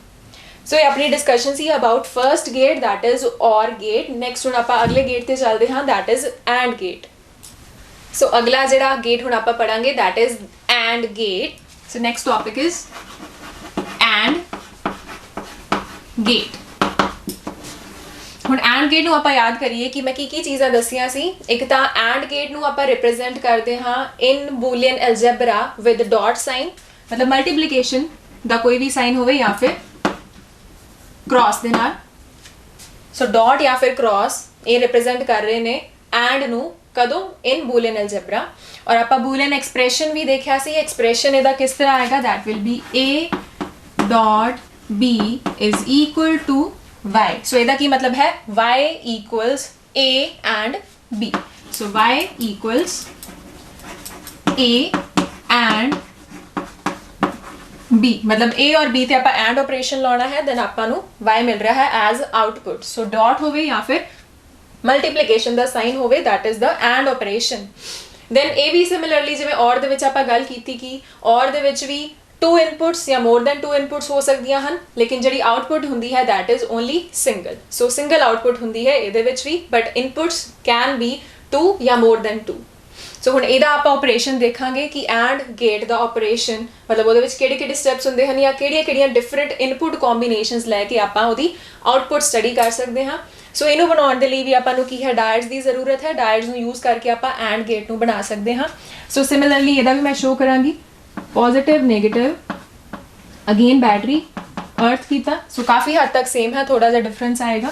ਸੋ ਇਹ ਆਪਣੀ ਡਿਸਕਸ਼ਨ ਸੀ about first gate that is OR gate. Next ਹੁਣ ਆਪਾਂ ਅਗਲੇ ਗੇਟ ਤੇ ਚੱਲਦੇ ਹਾਂ that is AND gate. So अगला जिहड़ा गेट हुण आपां पढ़ांगे that is AND gate. So next topic is AND gate. हुण AND गेट नूं आपां याद करिए कि मैं की चीज़ां दसियां सी। एक तां AND गेट नूं आपां रिप्रेजेंट करदे हां in Boolean algebra with dot sign, मतलब मल्टीप्लिकेशन दा कोई भी साइन होवे या फिर क्रॉस ਦੇ ਨਾਲ। ਸੋ ਡਾਟ ਜਾਂ ਫਿਰ ਕ੍ਰਾਸ ਇਹ ਰਿਪਰੈਜ਼ੈਂਟ ਕਰ ਰਹੇ ਨੇ ਐਂਡ ਨੂੰ ਕਦੋਂ ਇਨ ਬੂਲੀਅਨ ਐਲਜਬਰਾ। ਔਰ ਆਪਾਂ ਬੂਲੀਅਨ ਐਕਸਪ੍ਰੈਸ਼ਨ ਵੀ ਦੇਖਿਆ ਸੀ, ਐਕਸਪ੍ਰੈਸ਼ਨ ਇਹਦਾ ਕਿਸ ਤਰ੍ਹਾਂ ਆਏਗਾ, that will be a dot b is equal to y। ਸੋ ਇਹਦਾ ਕੀ ਮਤਲਬ ਹੈ, y equals a and b। So y equals a and b, मतलब a और b ਤੇ ਆਪਾਂ ਐਂਡ ਆਪਰੇਸ਼ਨ ਲਾਉਣਾ ਹੈ, ਦੈਨ ਆਪਾਂ ਨੂੰ y ਮਿਲ ਰਿਹਾ ਹੈ ਐਜ਼ ਆਊਟਪੁੱਟ। ਸੋ ਡਾਟ ਹੋਵੇ ਜਾਂ ਫਿਰ ਮਲਟੀਪਲੀਕੇਸ਼ਨ ਦਾ ਸਾਈਨ ਹੋਵੇ, that is the AND operation। then ਇਹ ਵੀ ਸਿਮਿਲਰਲੀ ਜਿਵੇਂ OR ਦੇ ਵਿੱਚ ਆਪਾਂ ਗੱਲ ਕੀਤੀ ਕਿ OR ਦੇ ਵਿੱਚ ਵੀ 2 ਇਨਪੁਟਸ ਜਾਂ ਮੋਰ ਦੈਨ 2 ਇਨਪੁਟਸ ਹੋ ਸਕਦੀਆਂ ਹਨ, ਲੇਕਿਨ ਜਿਹੜੀ ਆਊਟਪੁੱਟ ਹੁੰਦੀ ਹੈ that is only single। So single output ਹੁੰਦੀ ਹੈ ਇਹਦੇ ਵਿੱਚ ਵੀ, ਬਟ ਇਨਪੁਟਸ ਕੈਨ ਬੀ 2 ਜਾਂ ਮੋਰ ਦੈਨ 2। ਸੋ ਹੁਣ ਇਹਦਾ ਆਪਾਂ ਆਪਰੇਸ਼ਨ ਦੇਖਾਂਗੇ ਕਿ ਐਂਡ ਗੇਟ ਦਾ ਆਪਰੇਸ਼ਨ ਮਤਲਬ ਉਹਦੇ ਵਿੱਚ ਕਿਹੜੇ ਕਿਹੜੇ ਸਟੈਪਸ ਹੁੰਦੇ ਹਨ ਜਾਂ ਕਿਹੜੀਆਂ ਡਿਫਰੈਂਟ ਇਨਪੁਟ ਕੰਬੀਨੇਸ਼ਨਸ ਲੈ ਕੇ ਆਪਾਂ ਉਹਦੀ ਆਊਟਪੁੱਟ ਸਟੱਡੀ ਕਰ ਸਕਦੇ ਹਾਂ। ਸੋ ਇਹਨੂੰ ਬਣਾਉਣ ਦੇ ਲਈ ਵੀ ਆਪਾਂ ਨੂੰ ਕੀ ਹੈ, ਡਾਇਟਸ ਦੀ ਜ਼ਰੂਰਤ ਹੈ। ਡਾਇਟਸ ਨੂੰ ਯੂਜ਼ ਕਰਕੇ ਆਪਾਂ ਐਂਡ ਗੇਟ ਨੂੰ ਬਣਾ ਸਕਦੇ ਹਾਂ। ਸੋ ਸਿਮਿਲਰਲੀ ਇਹਦਾ ਵੀ ਮੈਂ ਸ਼ੋ ਕਰਾਂਗੀ, ਪੋਜ਼ਿਟਿਵ ਨੈਗੇਟਿਵ, ਅਗੇਨ ਬੈਟਰੀ ਅਰਥ ਕੀਤਾ। ਸੋ ਕਾਫੀ ਹੱਦ ਤੱਕ ਸੇਮ ਹੈ, ਥੋੜਾ ਜਿਹਾ ਡਿਫਰੈਂਸ ਆਏਗਾ।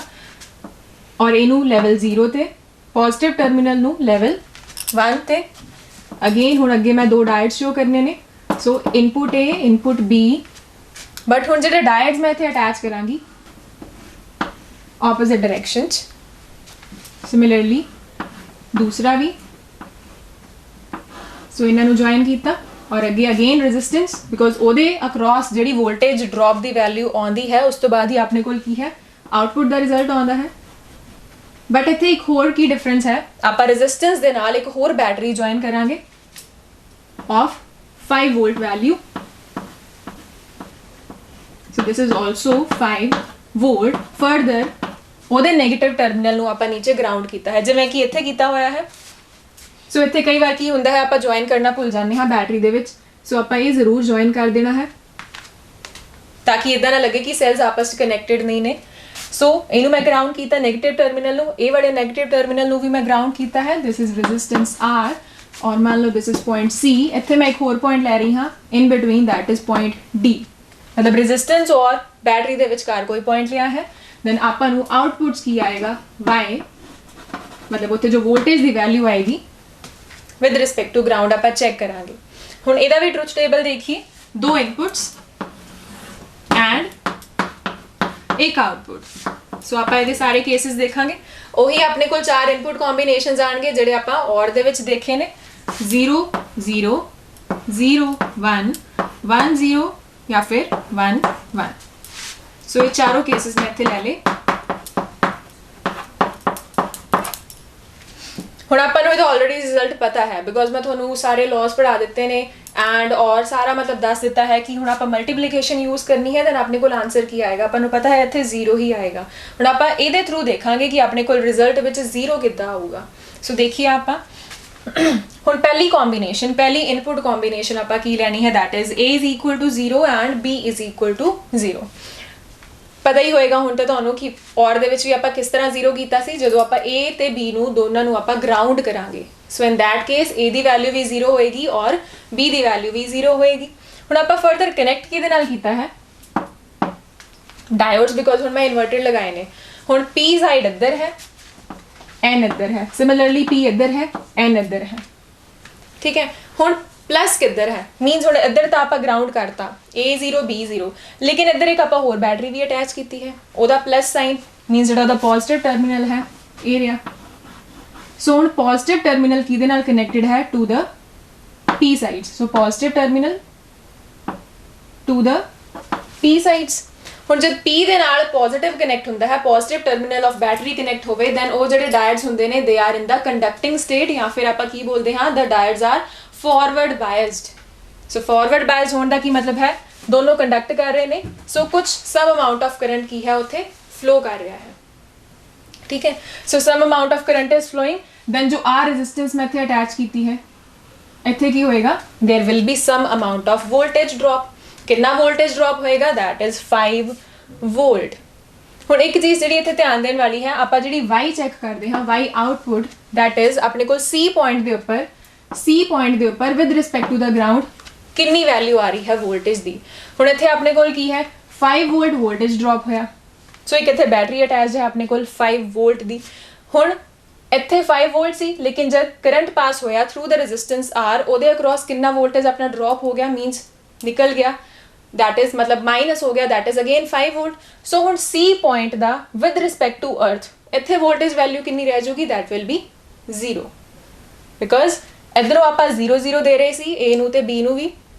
ਔਰ ਇਹਨੂੰ ਲੈਵਲ 0 ਤੇ, ਪੋਜ਼ਿਟਿਵ ਟਰਮੀਨਲ ਨੂੰ ਲੈਵਲ 1 ਤੇ। ਅਗੇਨ ਹੁਣ ਅੱਗੇ ਮੈਂ 2 ਡਾਇਟਸ ਸ਼ੋ ਕਰਨੇ ਨੇ। So input A input B, but ਹੁਣ ਜਿਹੜੇ ਡਾਇਟਸ ਮੈਂ ਇੱਥੇ ਅਟੈਚ ਕਰਾਂਗੀ opposite direction ਚ। similarly ਦੂਸਰਾ ਵੀ। ਸੋ ਇਹਨਾਂ ਨੂੰ ਜੁਆਇਨ ਕੀਤਾ ਔਰ ਅੱਗੇ ਅਗੇਨ ਰੈਜ਼ਿਸਟੈਂਸ, ਬਿਕੋਜ਼ ਉਹਦੇ ਅਕ੍ਰੋਸ ਜਿਹੜੀ ਵੋਲਟੇਜ ਡ੍ਰੌਪ ਦੀ ਵੈਲਿਊ ਆਉਂਦੀ ਹੈ ਉਸ ਤੋਂ ਬਾਅਦ ਹੀ ਆਪਣੇ ਕੋਲ ਕੀ ਹੈ, ਆਊਟਪੁੱਟ ਦਾ ਰਿਜ਼ਲਟ ਆਉਂਦਾ ਹੈ। ਬਟ ਇੱਥੇ ਇੱਕ ਹੋਰ ਕੀ ਡਿਫਰੈਂਸ ਹੈ, ਆਪਾਂ ਰੈਜ਼ਿਸਟੈਂਸ ਦੇ ਨਾਲ ਇੱਕ ਹੋਰ ਬੈਟਰੀ ਜੁਆਇਨ ਕਰਾਂਗੇ of 5 volt value. So this is also 5 volt. Further ਉਹਦੇ ਨੈਗੇਟਿਵ ਟਰਮੀਨਲ ਨੂੰ ਆਪਾਂ ਨੀਚੇ ਗਰਾਊਂਡ ਕੀਤਾ ਹੈ, ਜਿਵੇਂ ਕਿ ਇੱਥੇ ਕੀਤਾ ਹੋਇਆ ਹੈ। ਸੋ ਇੱਥੇ ਕਈ ਵਾਰ ਕੀ ਹੁੰਦਾ ਹੈ, ਆਪਾਂ ਜੁਆਇਨ ਕਰਨਾ ਭੁੱਲ ਜਾਂਦੇ ਹਾਂ ਬੈਟਰੀ ਦੇ ਵਿੱਚ। ਸੋ ਆਪਾਂ ਇਹ ਜ਼ਰੂਰ ਜੁਆਇਨ ਕਰ ਦੇਣਾ ਹੈ ਤਾਂ ਕਿ ਇਦਾਂ ਨਾ ਲੱਗੇ ਕਿ ਸੈਲਸ ਆਪਸ 'ਚ ਕਨੈਕਟਡ ਨਹੀਂ ਨੇ। ਸੋ ਇਹਨੂੰ ਮੈਂ ਗਰਾਊਂਡ ਕੀਤਾ ਨੈਗੇਟਿਵ ਟਰਮੀਨਲ ਨੂੰ, ਇਹ ਵਾਲੇ ਨੈਗੇਟਿਵ ਟਰਮੀਨਲ ਨੂੰ ਵੀ ਮੈਂ ਗਰਾਊਂਡ ਕੀਤਾ ਹੈ। ਦਿਸ ਇਜ਼ ਰੈਜ਼ਿਸਟੈਂਸ R ਔਰ ਮੰਨ ਲਓ ਦਿਸ ਇਜ਼ ਪੁਆਇੰਟ C। ਇੱਥੇ ਮੈਂ ਇੱਕ ਹੋਰ ਪੁਆਇੰਟ ਲੈ ਰਹੀ ਹਾਂ in between, that is point D। ਮਤਲਬ ਰੈਜ਼ਿਸਟੈਂਸ ਔਰ ਬੈਟਰੀ ਦੇ ਵਿਚਕਾਰ ਕੋਈ ਪੁਆਇੰਟ ਲਿਆ ਹੈ। ਦੈਨ ਆਪਾਂ ਨੂੰ ਆਊਟਪੁੱਟਸ ਕੀ ਆਏਗਾ, y, ਮਤਲਬ ਉੱਥੇ ਜੋ ਵੋਲਟੇਜ ਦੀ ਵੈਲਿਊ ਆਏਗੀ ਵਿਦ ਰਿਸਪੈਕਟ ਟੂ ਗਰਾਊਂਡ ਆਪਾਂ ਚੈੱਕ ਕਰਾਂਗੇ। ਹੁਣ ਇਹਦਾ ਵੀ ਟਰੁਥ ਟੇਬਲ ਦੇਖੀਏ, 2 ਇਨਪੁਟਸ ਐਂਡ ਇੱਕ ਆਊਟਪੁੱਟ। ਸੋ ਆਪਾਂ ਇਹਦੇ ਸਾਰੇ ਕੇਸਿਸ ਦੇਖਾਂਗੇ। ਉਹੀ ਆਪਣੇ ਕੋਲ 4 ਇਨਪੁਟ ਕੰਬੀਨੇਸ਼ਨਸ ਆਣਗੇ ਜਿਹੜੇ ਆਪਾਂ ਔਰ ਦੇ ਵਿੱਚ ਦੇਖੇ ਨੇ, 0 0 0 1 1 0 ਜਾਂ ਫਿਰ 1 1। ਸੋ ਇਹ ਚਾਰੋਂ ਕੇਸਿਸ ਮੈਂ ਇੱਥੇ ਲੈ ਲਏ। ਹੁਣ ਆਪਾਂ ਨੂੰ ਇਹਦਾ ਆਲਰੇਡੀ ਰਿਜ਼ਲਟ ਪਤਾ ਹੈ, ਬਿਕੋਜ਼ ਮੈਂ ਤੁਹਾਨੂੰ ਸਾਰੇ ਲਾਜ਼ ਪੜ੍ਹਾ ਦਿੱਤੇ ਨੇ ਐਂਡ ਔਰ ਸਾਰਾ ਮਤਲਬ ਦੱਸ ਦਿੱਤਾ ਹੈ ਕਿ ਹੁਣ ਆਪਾਂ ਮਲਟੀਪਲੀਕੇਸ਼ਨ ਯੂਜ਼ ਕਰਨੀ ਹੈ, ਦੈਨ ਆਪਣੇ ਕੋਲ ਆਨਸਰ ਕੀ ਆਏਗਾ। ਆਪਾਂ ਨੂੰ ਪਤਾ ਹੈ ਇੱਥੇ 0 ਹੀ ਆਏਗਾ। ਹੁਣ ਆਪਾਂ ਇਹਦੇ ਥਰੂ ਦੇਖਾਂਗੇ ਕਿ ਆਪਣੇ ਕੋਲ ਰਿਜ਼ਲਟ ਵਿੱਚ 0 ਕਿੱਦਾਂ ਆਊਗਾ। ਸੋ ਦੇਖੀਏ ਆਪਾਂ ਹੁਣ ਪਹਿਲੀ ਕੰਬੀਨੇਸ਼ਨ, ਪਹਿਲੀ ਇਨਪੁਟ ਕੰਬੀਨੇਸ਼ਨ ਆਪਾਂ ਕੀ ਲੈਣੀ ਹੈ, that is A is equal to 0 and B is equal to 0। ਪਤਾ ਹੀ ਹੋਏਗਾ ਹੁਣ ਤਾਂ ਤੁਹਾਨੂੰ ਕਿ ਔਰ ਦੇ ਵਿੱਚ ਵੀ ਆਪਾਂ ਕਿਸ ਤਰ੍ਹਾਂ 0 ਕੀਤਾ ਸੀ, ਜਦੋਂ ਆਪਾਂ A ਤੇ B ਨੂੰ ਦੋਨਾਂ ਨੂੰ ਆਪਾਂ ਗਰਾਊਂਡ ਕਰਾਂਗੇ। ਸੋ in that case A the value ਵੀ 0 ਹੋਏਗੀ ਔਰ B ਦੀ ਵੈਲਿਊ ਵੀ 0 ਹੋਏਗੀ। ਹੁਣ ਆਪਾਂ ਫਰਦਰ ਕਨੈਕਟ ਕਿਹਦੇ ਨਾਲ ਕੀਤਾ ਹੈ, ਡਾਇਓਡਸ, ਬਿਕੋਜ਼ ਹੁਣ ਮੈਂ ਇਨਵਰਟਰ ਲਗਾਏ ਨੇ। ਹੁਣ P ਸਾਈਡ ਇੱਧਰ ਹੈ, N ਇੱਧਰ ਹੈ। ਸਿਮਿਲਰਲੀ P ਇੱਧਰ ਹੈ, N ਇੱਧਰ ਹੈ। ਠੀਕ ਹੈ, ਹੁਣ प्लस किधर है, मीनस हम इधर तो आप ग्राउंड करता A 0 B 0, लेकिन इधर एक आप होर बैटरी भी अटैच की है, ओदा प्लस साइन मीनस जो पॉजिटिव टर्मिनल है ये रहा। सो हम पॉजिटिव टर्मिनल किहदे नाल कनैक्टेड है, to the P sides. So positive terminal to the P sides. ਹੁਣ जब P ਦੇ ਨਾਲ ਪੋਜ਼ਿਟਿਵ ਕਨੈਕਟ ਹੁੰਦਾ ਹੈ, positive terminal of battery connect ਹੋਵੇ, ਦੈਨ ਉਹ ਜਿਹੜੇ ਡਾਇਓਡਸ ਹੁੰਦੇ ਨੇ they are in the conducting state, ਜਾਂ ਫਿਰ ਆਪਾਂ ਕੀ ਬੋਲਦੇ ਹਾਂ, the diodes are forward biased. So forward bias ਹੋਣ ਦਾ ਕੀ ਮਤਲਬ ਹੈ, ਦੋਨੋਂ ਕੰਡਕਟ ਕਰ ਰਹੇ ਨੇ। ਸੋ ਕੁਝ ਸਮ ਅਮਾਊਂਟ ਆਫ ਕਰੰਟ ਕੀ ਹੈ ਉੱਥੇ ਫਲੋ ਕਰ ਰਿਹਾ ਹੈ। ਠੀਕ ਹੈ, so some amount of current is flowing. Then ਜੋ ਆਰ ਰੈਜ਼ਿਸਟੈਂਸ ਮੈਂ ਇੱਥੇ ਅਟੈਚ ਕੀਤੀ ਹੈ, ਇੱਥੇ ਕੀ ਹੋਏਗਾ, there will be some amount of voltage drop. कितना वोल्टेज ड्रॉप होएगा, दैट इज 5 वोल्ट। ਹੁਣ ਇੱਕ ਚੀਜ਼ ਜਿਹੜੀ ਇੱਥੇ ਧਿਆਨ ਦੇਣ ਵਾਲੀ ਹੈ, ਆਪਾਂ ਜਿਹੜੀ y ਚੈੱਕ ਕਰਦੇ ਹਾਂ, y ਆਊਟਪੁੱਟ, दैट इज ਆਪਣੇ ਕੋਲ C ਪੁਆਇੰਟ ਦੇ ਉੱਪਰ with respect to the ground ਕਿੰਨੀ ਵੈਲਿਊ ਆ ਰਹੀ ਹੈ ਵੋਲਟੇਜ ਦੀ। ਹੁਣ ਇੱਥੇ ਆਪਣੇ ਕੋਲ ਕੀ ਹੈ, 5 ਵੋਲਟ ਵੋਲਟੇਜ ਡ੍ਰੌਪ ਹੋਇਆ। ਸੋ ਇੱਕ ਇੱਥੇ ਬੈਟਰੀ ਅਟੈਚਡ ਹੈ ਆਪਣੇ ਕੋਲ 5 ਵੋਲਟ ਦੀ। ਹੁਣ ਇੱਥੇ 5 ਵੋਲਟ ਸੀ, ਲੇਕਿਨ ਜਦ ਕਰੰਟ ਪਾਸ ਹੋਇਆ ਥਰੂ ਦ ਰੈਜ਼ਿਸਟੈਂਸ R, ਉਹਦੇ ਅਕ੍ਰੋਸ ਕਿੰਨਾ ਵੋਲਟੇਜ ਆਪਣਾ ਡ੍ਰੌਪ ਹੋ ਗਿਆ, ਮੀਨਸ ਨਿਕਲ ਗਿਆ, that is मतलब माइनस हो गया, that is again 5 volt. So ਹੁਣ C पॉइंट ਦਾ with respect to earth ਇੱਥੇ ਵੋਲਟੇਜ ਵੈਲਿਊ ਕਿੰਨੀ ਰਹਿ ਜਾਊਗੀ, that will be 0, because ਇਧਰੋਂ ਆਪਾਂ 0 0 ਦੇ ਰਹੇ ਸੀ A ਨੂੰ ਤੇ B ਨੂੰ ਵੀ।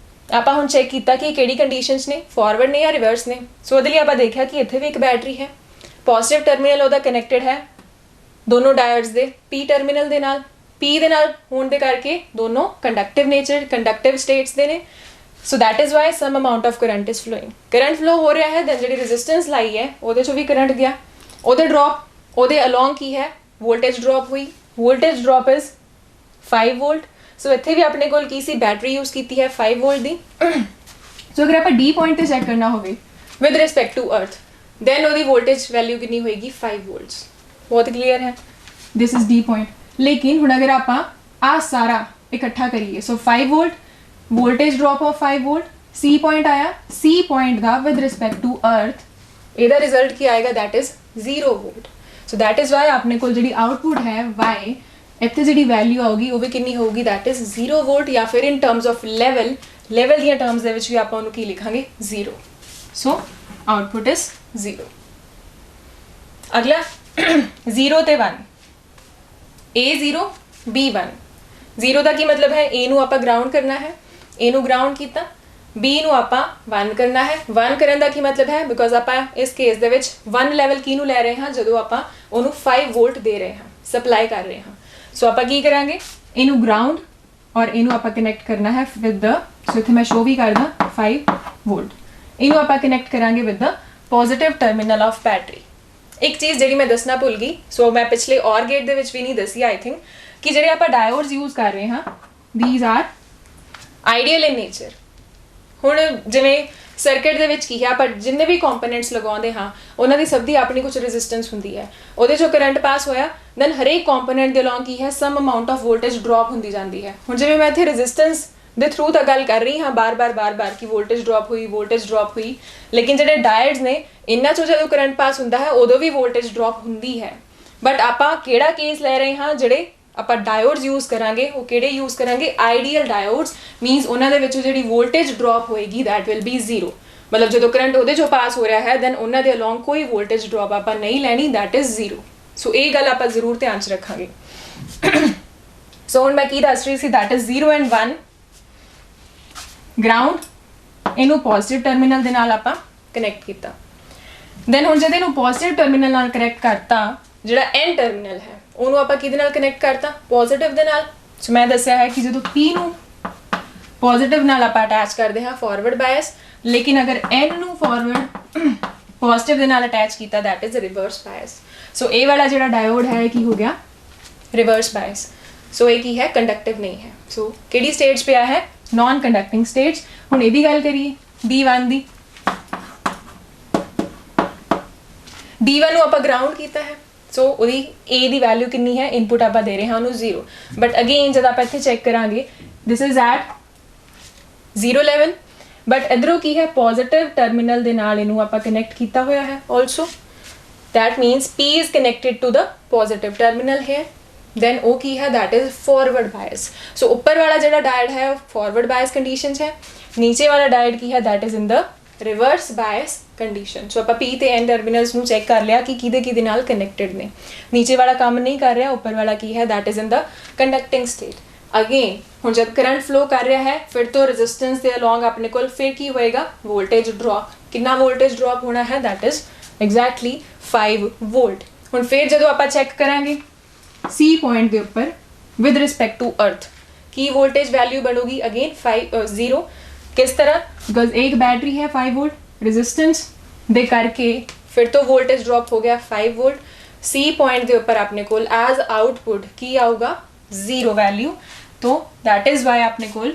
ਆਪਾਂ ਹੁਣ ਚੈੱਕ ਕੀਤਾ ਕਿ ਕਿਹੜੀ ਕੰਡੀਸ਼ਨਸ ਨੇ, ਫਾਰਵਰਡ ਨੇ ਜਾਂ ਰਿਵਰਸ ਨੇ। ਸੋ ਉਹਦੇ ਲਈ ਆਪਾਂ ਦੇਖਿਆ ਕਿ ਇੱਥੇ ਵੀ ਇੱਕ ਬੈਟਰੀ ਹੈ, ਪੋਜ਼ਿਟਿਵ ਟਰਮੀਨਲ ਉਹਦਾ ਕਨੈਕਟਡ ਹੈ ਦੋਨੋਂ ਡਾਇਓਡਸ ਦੇ P ਟਰਮੀਨਲ ਦੇ ਨਾਲ। P ਦੇ ਨਾਲ ਹੋਣ ਦੇ ਕਰਕੇ ਦੋਨੋਂ ਕੰਡਕਟਿਵ ਨੇਚਰ, ਕੰਡਕਟਿਵ ਸਟੇਟਸ ਦੇ ਨੇ। So that is why some amount of current is flowing. Current flow ਹੋ ਰਿਹਾ ਹੈ, ਦੈਨ ਜਿਹੜੀ ਰੈਜ਼ਿਸਟੈਂਸ ਲਾਈ ਹੈ ਉਹਦੇ ਚੋਂ ਵੀ ਕਰੰਟ ਗਿਆ, ਉਹਦੇ ਡ੍ਰੌਪ, ਉਹਦੇ ਅਲੋਂਗ ਕੀ ਹੈ, ਵੋਲਟੇਜ ਡ੍ਰੌਪ ਹੋਈ। Voltage drop is 5 volt. So ਇੱਥੇ ਵੀ ਆਪਣੇ ਕੋਲ ਕੀ ਸੀ, ਬੈਟਰੀ ਯੂਜ਼ ਕੀਤੀ ਹੈ 5 ਵੋਲਟ ਦੀ। ਸੋ ਅਗਰ ਆਪਾਂ D ਪੁਆਇੰਟ ਤੇ ਚੈੱਕ ਕਰਨਾ ਹੋਵੇ with respect to earth, then ਉਹਦੀ ਵੋਲਟੇਜ ਵੈਲਿਊ ਕਿੰਨੀ ਹੋਏਗੀ, 5 ਵੋਲਟਸ। ਬਹੁਤ ਕਲੀਅਰ ਹੈ, ਦਿਸ ਇਜ਼ D ਪੁਆਇੰਟ। ਲੇਕਿਨ ਹੁਣ ਅਗਰ ਆਪਾਂ ਆ ਸਾਰਾ ਇਕੱਠਾ ਕਰੀਏ, so 5 volt, voltage drop of 5 volt, C point ਆਇਆ, C ਪੁਆਇੰਟ ਦਾ ਵਿਦ ਰਿਸਪੈਕਟ ਟੂ ਅਰਥ ਇਹਦਾ ਰਿਜ਼ਲਟ ਕੀ ਆਏਗਾ, that is 0 volt. So that is why ਆਪਣੇ ਕੋਲ ਜਿਹੜੀ ਆਊਟਪੁੱਟ ਹੈ Y, ਇੱਥੇ ਜਿਹੜੀ ਵੈਲਿਊ ਆਊਗੀ ਉਹ ਵੀ ਕਿੰਨੀ ਹੋਊਗੀ, ਦੈਟ ਇਜ਼ 0 ਵੋਲਟ, ਜਾਂ ਫਿਰ ਇਨ ਟਰਮਸ ਆਫ ਲੈਵਲ ਦੀਆਂ ਟਰਮਸ ਦੇ ਵਿੱਚ ਵੀ ਆਪਾਂ ਉਹਨੂੰ ਕੀ ਲਿਖਾਂਗੇ, 0। ਸੋ ਆਊਟਪੁੱਟ ਇਜ਼ 0। ਅਗਲਾ 0 ਤੇ 1, A 0 B 1। 0 ਦਾ ਕੀ ਮਤਲਬ ਹੈ, A ਨੂੰ ਆਪਾਂ ਗਰਾਊਂਡ ਕਰਨਾ ਹੈ, A ਨੂੰ ਗਰਾਊਂਡ ਕੀਤਾ, B ਨੂੰ ਆਪਾਂ 1 ਕਰਨਾ ਹੈ। 1 ਕਰਨ ਦਾ ਕੀ ਮਤਲਬ ਹੈ, ਬਿਕੋਜ਼ ਆਪਾਂ ਇਸ ਕੇਸ ਦੇ ਵਿੱਚ 1 ਲੈਵਲ ਕਿਹਨੂੰ ਲੈ ਰਹੇ ਹਾਂ, ਜਦੋਂ ਆਪਾਂ ਉਹਨੂੰ 5 ਵੋਲਟ ਦੇ ਰਹੇ ਹਾਂ, ਸਪਲਾਈ ਕਰ ਰਹੇ ਹਾਂ। ਸੋ ਆਪਾਂ ਕੀ ਕਰਾਂਗੇ, ਇਹਨੂੰ ਗਰਾਊਂਡ ਔਰ ਇਹਨੂੰ ਆਪਾਂ ਕਨੈਕਟ ਕਰਨਾ ਹੈ ਵਿਦ ਦ, ਸੋ ਇੱਥੇ ਮੈਂ ਸ਼ੋ ਵੀ ਕਰਦਾ 5 ਵੋਲਟ। ਇਹਨੂੰ ਆਪਾਂ ਕਨੈਕਟ ਕਰਾਂਗੇ with the positive terminal of battery. ਇੱਕ ਚੀਜ਼ ਜਿਹੜੀ ਮੈਂ ਦੱਸਣਾ ਭੁੱਲ ਗਈ, ਸੋ ਮੈਂ ਪਿਛਲੇ ਔਰ ਗੇਟ ਦੇ ਵਿੱਚ ਵੀ ਨਹੀਂ ਦੱਸੀ ਆਈ ਥਿੰਕ, ਕਿ ਜਿਹੜੇ ਆਪਾਂ ਡਾਇਓਡਸ ਯੂਜ਼ ਕਰ ਰਹੇ ਹਾਂ, these are ideal in nature. ਹੁਣ ਜਿਵੇਂ ਸਰਕਟ ਦੇ ਵਿੱਚ ਕੀ ਹੈ, ਆਪਾਂ ਜਿੰਨੇ ਵੀ ਕੰਪੋਨੈਂਟਸ ਲਗਾਉਂਦੇ ਹਾਂ ਉਹਨਾਂ ਦੀ ਸਭ ਦੀ ਆਪਣੀ ਕੁਝ ਰੈਜ਼ਿਸਟੈਂਸ ਹੁੰਦੀ ਹੈ। ਉਹਦੇ ਚੋਂ ਕਰੰਟ ਪਾਸ ਹੋਇਆ, ਦੈਨ ਹਰੇਕ ਕੰਪੋਨੈਂਟ ਦੇ ਅਲੋਂਗ ਕੀ ਹੈ, ਸਮ ਅਮਾਊਂਟ ਆਫ ਵੋਲਟੇਜ ਡ੍ਰੌਪ ਹੁੰਦੀ ਜਾਂਦੀ ਹੈ। ਹੁਣ ਜਿਵੇਂ ਮੈਂ ਇੱਥੇ ਰੈਜ਼ਿਸਟੈਂਸ ਦੇ ਥਰੂ ਤਾਂ ਗੱਲ ਕਰ ਰਹੀ ਹਾਂ ਬਾਰ-ਬਾਰ ਕਿ ਵੋਲਟੇਜ ਡ੍ਰੌਪ ਹੋਈ, ਲੇਕਿਨ ਜਿਹੜੇ ਡਾਇਓਡਸ ਨੇ ਇਹਨਾਂ ਚੋਂ ਜਦੋਂ ਕਰੰਟ ਪਾਸ ਹੁੰਦਾ ਹੈ ਉਦੋਂ ਵੀ ਵੋਲਟੇਜ ਡ੍ਰੌਪ ਹੁੰਦੀ ਹੈ। ਬਟ ਆਪਾਂ ਕਿਹੜਾ ਕੇਸ ਲੈ ਰਹੇ ਹਾਂ, ਜਿਹੜੇ ਆਪਾਂ ਡਾਇਓਡਸ ਯੂਜ਼ ਕਰਾਂਗੇ ਉਹ ਕਿਹੜੇ ਯੂਜ਼ ਕਰਾਂਗੇ, ਆਈਡੀਅਲ ਡਾਇਓਡਸ। ਮੀਨਸ ਉਹਨਾਂ ਦੇ ਵਿੱਚੋਂ ਜਿਹੜੀ ਵੋਲਟੇਜ ਡ੍ਰੌਪ ਹੋਏਗੀ ਦੈਟ ਵਿਲ ਬੀ 0। ਮਤਲਬ ਜਦੋਂ ਕਰੰਟ ਉਹਦੇ ਚੋਂ ਪਾਸ ਹੋ ਰਿਹਾ ਹੈ, ਦੈਨ ਉਹਨਾਂ ਦੇ ਅਲੋਂਗ ਕੋਈ ਵੋਲਟੇਜ ਡ੍ਰੌਪ ਆਪਾਂ ਨਹੀਂ ਲੈਣੀ, ਦੈਟ ਇਜ਼ 0। ਸੋ ਇਹ ਗੱਲ ਆਪਾਂ ਜ਼ਰੂਰ ਧਿਆਨ 'ਚ ਰੱਖਾਂਗੇ। ਸੋ ਹੁਣ ਮੈਂ ਕੀ ਦੱਸ ਰਹੀ ਸੀ, ਦੈਟ ਇਜ਼ 0 ਐਂਡ 1 ਗਰਾਊਂਡ, ਇਹਨੂੰ ਪੋਜ਼ਿਟਿਵ ਟਰਮੀਨਲ ਦੇ ਨਾਲ ਆਪਾਂ ਕਨੈਕਟ ਕੀਤਾ। ਦੈਨ ਹੁਣ ਜਦ ਇਹਨੂੰ ਪੋਜ਼ਿਟਿਵ ਟਰਮੀਨਲ ਨਾਲ ਕਨੈਕਟ ਕਰਤਾ, ਜਿਹੜਾ N ਟਰਮੀਨਲ ਹੈ ਉਹਨੂੰ ਆਪਾਂ ਕਿਹਦੇ ਨਾਲ ਕਨੈਕਟ ਕਰਤਾ, ਪੋਜ਼ਿਟਿਵ ਦੇ ਨਾਲ। ਸੋ ਮੈਂ ਦੱਸਿਆ ਹੈ ਕਿ ਜਦੋਂ P ਨੂੰ ਪੋਜ਼ਿਟਿਵ ਨਾਲ ਆਪਾਂ ਅਟੈਚ ਕਰਦੇ ਹਾਂ ਫਾਰਵਰਡ ਬਾਇਸ, ਲੇਕਿਨ ਅਗਰ N ਨੂੰ ਫਾਰਵਰਡ ਪੋਜ਼ਿਟਿਵ ਦੇ ਨਾਲ ਅਟੈਚ ਕੀਤਾ, ਦੈਟ ਇਜ਼ ਰਿਵਰਸ ਬਾਇਸ। ਸੋ ਇਹ ਵਾਲਾ ਜਿਹੜਾ ਡਾਇਓਡ ਹੈ ਕੀ ਹੋ ਗਿਆ, ਰਿਵਰਸ ਬਾਇਸ। ਸੋ ਇਹ ਕੀ ਹੈ, ਕੰਡਕਟਿਵ ਨਹੀਂ ਹੈ। ਸੋ ਕਿਹੜੀ ਸਟੇਜ ਪਿਆ ਹੈ, ਨॉन ਕੰਡਕਟਿੰਗ ਸਟੇਜ। ਹੁਣ ਇਹਦੀ ਗੱਲ ਕਰੀਏ D1 ਦੀ, D1 ਨੂੰ ਆਪਾਂ ਗਰਾਊਂਡ ਕੀਤਾ ਹੈ, ਸੋ ਉਹਦੀ A ਦੀ ਵੈਲਿਊ ਕਿੰਨੀ ਹੈ, ਇਨਪੁਟ ਆਪਾਂ ਦੇ ਰਹੇ ਹਾਂ ਉਹਨੂੰ 0। ਬਟ ਅਗੇਨ ਜਦ ਆਪਾਂ ਇੱਥੇ ਚੈੱਕ ਕਰਾਂਗੇ, this is at 0 level, but ਇਧਰੋਂ ਕੀ ਹੈ, ਪੋਜ਼ਿਟਿਵ ਟਰਮੀਨਲ ਦੇ ਨਾਲ ਇਹਨੂੰ ਆਪਾਂ ਕਨੈਕਟ ਕੀਤਾ ਹੋਇਆ ਹੈ also. that means P is connected to the positive terminal here, then ਉਹ ਕੀ ਹੈ, that is forward bias। so ਉੱਪਰ ਵਾਲਾ ਜਿਹੜਾ ਡਾਇਡ ਹੈ ਉਹ forward bias condition 'ਚ ਹੈ, ਨੀਚੇ ਵਾਲਾ ਡਾਇਡ ਕੀ ਹੈ, that is in the reverse bias condition। so ਆਪਾਂ P ਤੇ N ਟਰਮੀਨਲਸ ਨੂੰ ਚੈੱਕ ਕਰ ਲਿਆ ਕਿ ਕਿਹਦੇ ਨਾਲ ਕਨੈਕਟਡ ਨੇ। ਨੀਚੇ ਵਾਲਾ ਕੰਮ ਨਹੀਂ ਕਰ ਰਿਹਾ, ਉੱਪਰ ਵਾਲਾ ਕੀ ਹੈ, that is in the conducting state। Again ਹੁਣ ਜਦ ਕਰੰਟ ਫਲੋ ਕਰ ਰਿਹਾ ਹੈ, ਫਿਰ ਤੋਂ ਰੈਜ਼ਿਸਟੈਂਸ ਦੇ ਅਲੋਂਗ ਆਪਣੇ ਕੋਲ ਫਿਰ ਕੀ ਹੋਏਗਾ, ਵੋਲਟੇਜ ਡ੍ਰੌਪ। ਕਿੰਨਾ ਵੋਲਟੇਜ ਡ੍ਰੌਪ ਹੋਣਾ ਹੈ, that is exactly 5 ਵੋਲਟ। ਹੁਣ ਫਿਰ ਜਦੋਂ ਆਪਾਂ ਚੈੱਕ ਕਰਾਂਗੇ C ਪੁਆਇੰਟ ਦੇ ਉੱਪਰ ਵਿਦ ਰਿਸਪੈਕਟ ਟੂ ਅਰਥ, ਕੀ ਵੋਲਟੇਜ ਵੈਲਿਊ ਬਣੂਗੀ, ਅਗੇਨ 0। ਕਿਸ ਤਰ੍ਹਾਂ, ਬਿਕੋਜ਼ ਇੱਕ ਬੈਟਰੀ ਹੈ 5 ਵੋਲਟ, ਰੈਜ਼ਿਸਟੈਂਸ ਦੇ ਕਰਕੇ ਫਿਰ ਤੋਂ ਵੋਲਟੇਜ ਡ੍ਰੌਪ ਹੋ ਗਿਆ 5 ਵੋਲਟ। C ਪੁਆਇੰਟ ਦੇ ਉੱਪਰ ਆਪਣੇ ਕੋਲ ਐਜ਼ ਆਊਟਪੁੱਟ ਕੀ ਆਊਗਾ, 0 ਵੈਲਿਊ। तो दैट इज वाई अपने कोल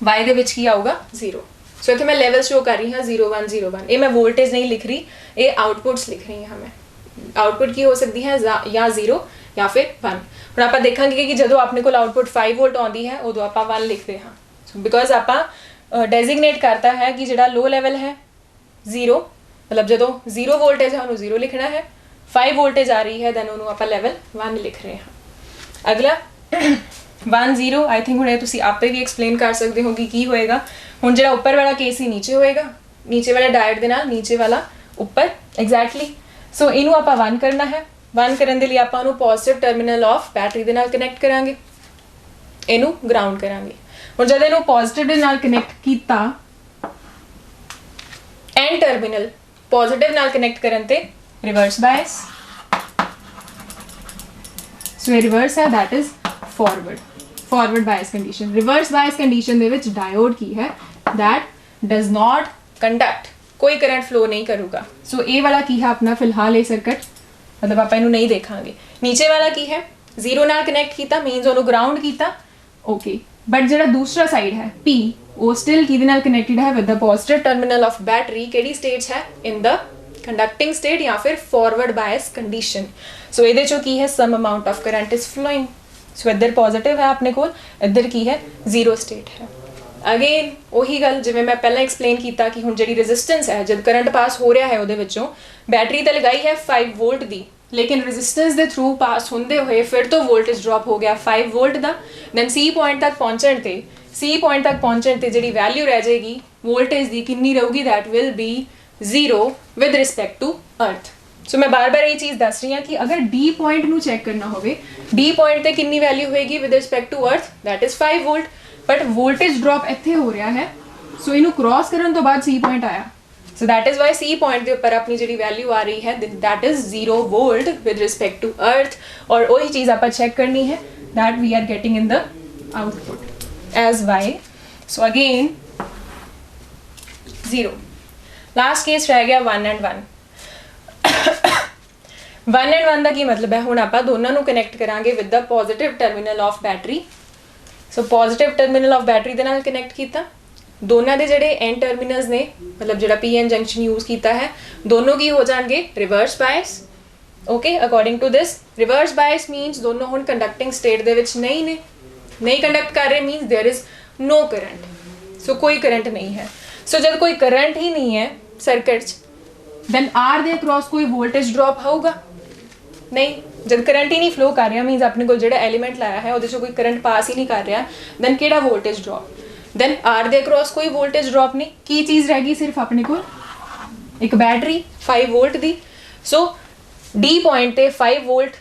y ਦੇ ਵਿੱਚ ਕੀ ਆਊਗਾ, 0। ਸੋ ਇੱਥੇ ਮੈਂ ਲੈਵਲ ਸ਼ੋ ਕਰ ਰਹੀ ਹਾਂ 0 1 0 1। ਇਹ ਮੈਂ ਵੋਲਟੇਜ ਨਹੀਂ ਲਿਖ ਰਹੀ, ਇਹ ਆਊਟਪੁੱਟਸ ਲਿਖ ਰਹੀ ਹਾਂ ਮੈਂ। ਆਊਟਪੁੱਟ ਕੀ ਹੋ ਸਕਦੀ ਹੈ, ਜਾਂ 0 ਜਾਂ ਫਿਰ 1। ਹੁਣ ਆਪਾਂ ਦੇਖਾਂਗੇ ਕਿ ਜਦੋਂ ਆਪਣੇ ਕੋਲ ਆਊਟਪੁੱਟ 5 ਵੋਲਟ ਆਉਂਦੀ ਹੈ ਉਦੋਂ ਆਪਾਂ 1 ਲਿਖਦੇ ਹਾਂ, ਬਿਕੋਜ਼ ਆਪਾਂ ਡੈਜ਼ਿਗਨੇਟ ਕਰਤਾ ਹੈ ਕਿ ਜਿਹੜਾ ਲੋ ਲੈਵਲ ਹੈ 0 मतलब जो 0 वोल्टेज है उन्होंने 0 लिखना है, 5 वोल्टेज आ रही है दैन उन्होंने आप लैवल 1 लिख रहे हैं। अगला 1 0 आई थिंक हुणे तुसी आपे भी एक्सप्लेन कर सकते हो कि होएगा। हुण जिहड़ा उपर वाला केस ही नीचे होएगा, नीचे वाले डायोड दे नाल नीचे वाला उपर एग्जैक्टली। सो इनू आपां 1 करना है। 1 करन दे लई आपां नू पॉजिटिव टर्मिनल ऑफ बैटरी दे नाल कनैक्ट करांगे, इनू ग्राउंड करांगे। हुण जद इनू पॉजिटिव दे नाल कनैक्ट कीता, एन टर्मिनल पॉजिटिव नाल कनैक्ट करन ते रिवर्स बायस, सो ये रिवर्स है, that is forward bias condition. Reverse bias condition they which diode की है दैट डज नॉट कंडक्ट, कोई करंट फ्लो नहीं करूगा। सो ये वाला की है अपना फिलहाल ये सर्किट, मतलब आप इनू नहीं देखांगे। नीचे वाला की है 0 नाल कनैक्ट कीता, मीनस उन्होंने ग्राउंड कीता, ओके। बट जो दूसरा साइड है P, वो स्टिल किहदे नाल कनैक्टेड है with the positive terminal of battery. केड़ी स्टेट है? इन द कंडक्टिंग स्टेट या फिर फॉरवर्ड बायस कंडीशन। सो ये चो की है some amount of current is flowing. So इधर पॉजिटिव है अपने को, इधर की है 0 स्टेट है। अगेन वही गल जिवें मैं पहला एक्सप्लेन किया कि हुण जिहड़ी रेजिस्टेंस है, जब करंट पास हो रहा है उहदे विचों बैटरी तो लगाई है 5 वोल्ट दी, लेकिन रेजिस्टेंस के थ्रू पास होंदे हुए फिर तो वोल्टेज ड्रॉप हो गया 5 वोल्ट का। दैन सी पॉइंट तक पहुँचण ते जिहड़ी वैल्यू रह जाएगी वोल्टेज की कितनी रहूगी? That will be 0 with respect to earth. So मैं बार बार ये चीज़ दस रही हाँ कि अगर डी पॉइंट नू चैक करना हो, डी पॉइंट ते कितनी वैल्यू होएगी with respect to earth? That is 5 volt. But voltage drop इत्थे हो रहा है, सो इनू क्रॉस करन तो बाद सी पॉइंट आया। So that is why C point के ऊपर अपनी जी वैल्यू आ रही है that is 0 volt with respect to earth. और वही चीज़ आप चेक करनी है that we are getting in the output as Y. So again 0। Last case रह गया 1 and 1। 1 and 1 का की मतलब है, हुण आपां दोनों नू कनैक्ट करांगे with the positive terminal of battery. So positive terminal of battery दे नाल कनैक्ट कीता, दोनों के जिहड़े एन टर्मिनल्स ने मतलब जिहड़ा पी-एन जंक्शन यूज किया है, दोनों की हो जाएंगे reverse bias. Okay, according to this reverse bias means दोनों हुण कंडक्टिंग स्टेट दे विच नहीं कंडक्ट कर रहे, means there is no current. So कोई करंट नहीं है। सो जब कोई करंट ही नहीं है circuit then are they across कोई वोल्टेज ड्रॉप होगा नहीं। जब करंट ही नहीं फ्लो कर रहा मीनस अपने को जो एलीमेंट लाया है वो कोई करंट पास ही नहीं कर रहा, दैन केड़ा voltage drop? Then are they across कोई वोल्टेज ड्रॉप नहीं। की चीज़ रह गई सिर्फ अपने को एक बैटरी 5 वोल्ट दी। सो डी पॉइंट ते 5 वोल्ट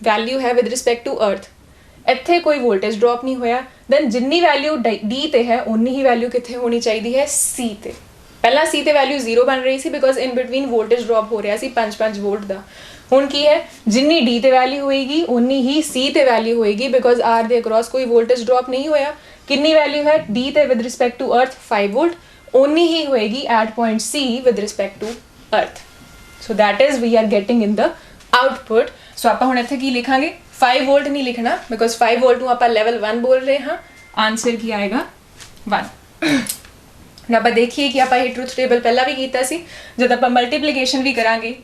वैल्यू है विद रिस्पैक्ट टू अर्थ, इत्थे कोई वोल्टेज ड्रॉप नहीं होया। दैन जिन्नी वैल्यू डी ते है उन्नी ही वैल्यू कित्थे होनी चाहिए है सी ते। पहला सी ते वैल्यू 0 बन रही सी because in between voltage drop हो रहा सी 5 वोल्ट का। हुण की है, जिन्नी डी ते वैल्यू होएगी उन्नी ही सी ते वैल्यू होएगी बिकॉज आर दे अक्रॉस कोई वोल्टेज ड्रॉप नहीं होया। कितनी वैल्यू है डी ते with respect to earth? 5 volt, उन्नी ही होएगी at point C with respect to earth. So that is we are getting in the output. So आप हुण इत्थे की लिखांगे? 5 वोल्ट नहीं लिखना बिकॉज 5 वोल्ट नूं आपां लैवल 1 बोल रहे हाँ। आंसर की आएगा 1। आप देखिए कि आप ये ट्रुथ टेबल पहला भी किया सी, जब आप मल्टीप्लीकेशन भी करांगे,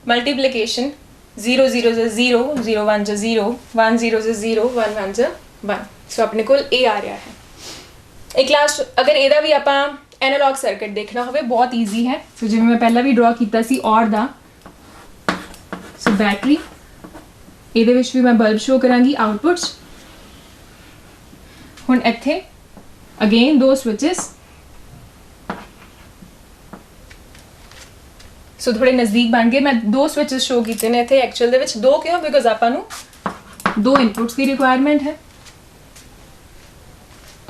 मल्टीप्लीकेशन 0 0 0 0 1 0 1 0 0 1 1 1। सो अपने को ए आ रहा है। एक लास्ट अगर एदा भी आप एनालॉग सर्किट देखना हो बहुत ईजी है। सो जिवें मैं पहला भी ड्रॉ किया सी और दा। सो बैटरी ਇਹਦੇ ਵਿੱਚ भी मैं बल्ब शो करांगी आउटपुट्स। हुण इत्थे अगेन 2 स्विचेस, सो थोड़े नज़दीक बन गए। मैं 2 स्विचेस शो किए ने इत्थे एक्चुअल दे विच 2 क्यों? बिकॉज आपां नूं 2 इनपुट्स की रिक्वायरमेंट है।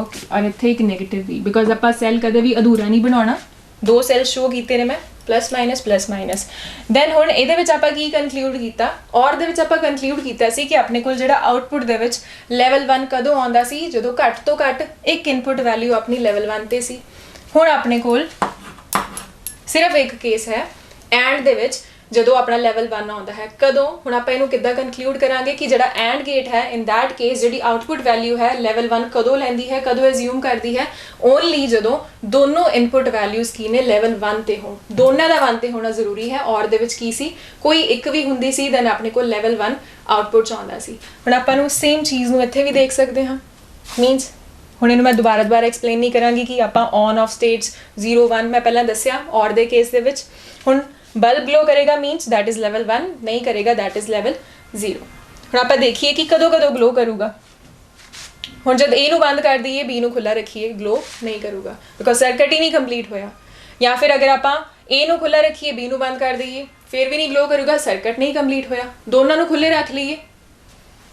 ओके, और इत्थे एक नैगेटिव भी बिकॉज आपां सैल कदे भी अधूरा नहीं बनाना। 2 सैल शो किए ने मैं प्लस माइनस। दैन हुण इहदे विच आपां की कनक्लूड कीता और दे विच आपां कनक्लूड कीता सी कि अपने कोल जिहड़ा आउटपुट दे विच लैवल 1 कदों आउंदा सी? जदों घੱਟ तो घੱਟ एक इनपुट वैल्यू अपनी लैवल 1 ते सी। हुण अपने कोल सिर्फ एक केस है एंड दे विच जदों अपना लैवल 1 आउंदा है कदों। हुण आपां इहनूं किद्दां कनक्लूड करांगे कि जिहड़ा एंड गेट है इन दैट केस जिहड़ी आउटपुट वैल्यू है लैवल 1 कदों लैंदी है, कदों एज्यूम करदी है? ओनली जदों दोनों इनपुट वैल्यूज़ की ने लैवल 1 ते हो। दोनों का 1 ते होना जरूरी है। और दे विच की सी कोई एक भी हुंदी सी दैन अपने को लैवल 1 आउटपुट च आउंदा सी। हुण आपां नूं सेम चीज़ नूं इत्थे भी देख सकते हाँ। मीनस ਹੁਣ ਇਹਨੂੰ ਮੈਂ ਦੁਬਾਰਾ ਐਕਸਪਲੇਨ ਨਹੀਂ ਕਰਾਂਗੀ ਕਿ ਆਪਾਂ ਔਨ ਆਫ ਸਟੇਟਸ 0 1 ਮੈਂ ਪਹਿਲਾਂ ਦੱਸਿਆ ਔਰ ਦੇ ਕੇਸ ਦੇ ਵਿੱਚ। ਹੁਣ ਬਲਬ ਗਲੋ ਕਰੇਗਾ ਮੀਨਸ ਦੈਟ ਇਜ਼ ਲੈਵਲ 1, ਨਹੀਂ ਕਰੇਗਾ ਦੈਟ ਇਜ਼ ਲੈਵਲ 0। ਹੁਣ ਆਪਾਂ ਦੇਖੀਏ ਕਿ ਕਦੋਂ ਗਲੋ ਕਰੂਗਾ। ਹੁਣ ਜਦ A ਨੂੰ ਬੰਦ ਕਰ ਦਈਏ, B ਨੂੰ ਖੁੱਲਾ ਰੱਖੀਏ, ਗਲੋ ਨਹੀਂ ਕਰੂਗਾ ਬਿਕੋਜ਼ ਸਰਕਟ ਹੀ ਨਹੀਂ ਕੰਪਲੀਟ ਹੋਇਆ। ਜਾਂ ਫਿਰ ਅਗਰ ਆਪਾਂ A ਨੂੰ ਖੁੱਲਾ ਰੱਖੀਏ, B ਨੂੰ ਬੰਦ ਕਰ ਦਈਏ, ਫਿਰ ਵੀ ਨਹੀਂ ਗਲੋ ਕਰੂਗਾ, ਸਰਕਟ ਨਹੀਂ ਕੰਪਲੀਟ ਹੋਇਆ। ਦੋਨਾਂ ਨੂੰ ਖੁੱਲੇ ਰੱਖ ਲਈਏ,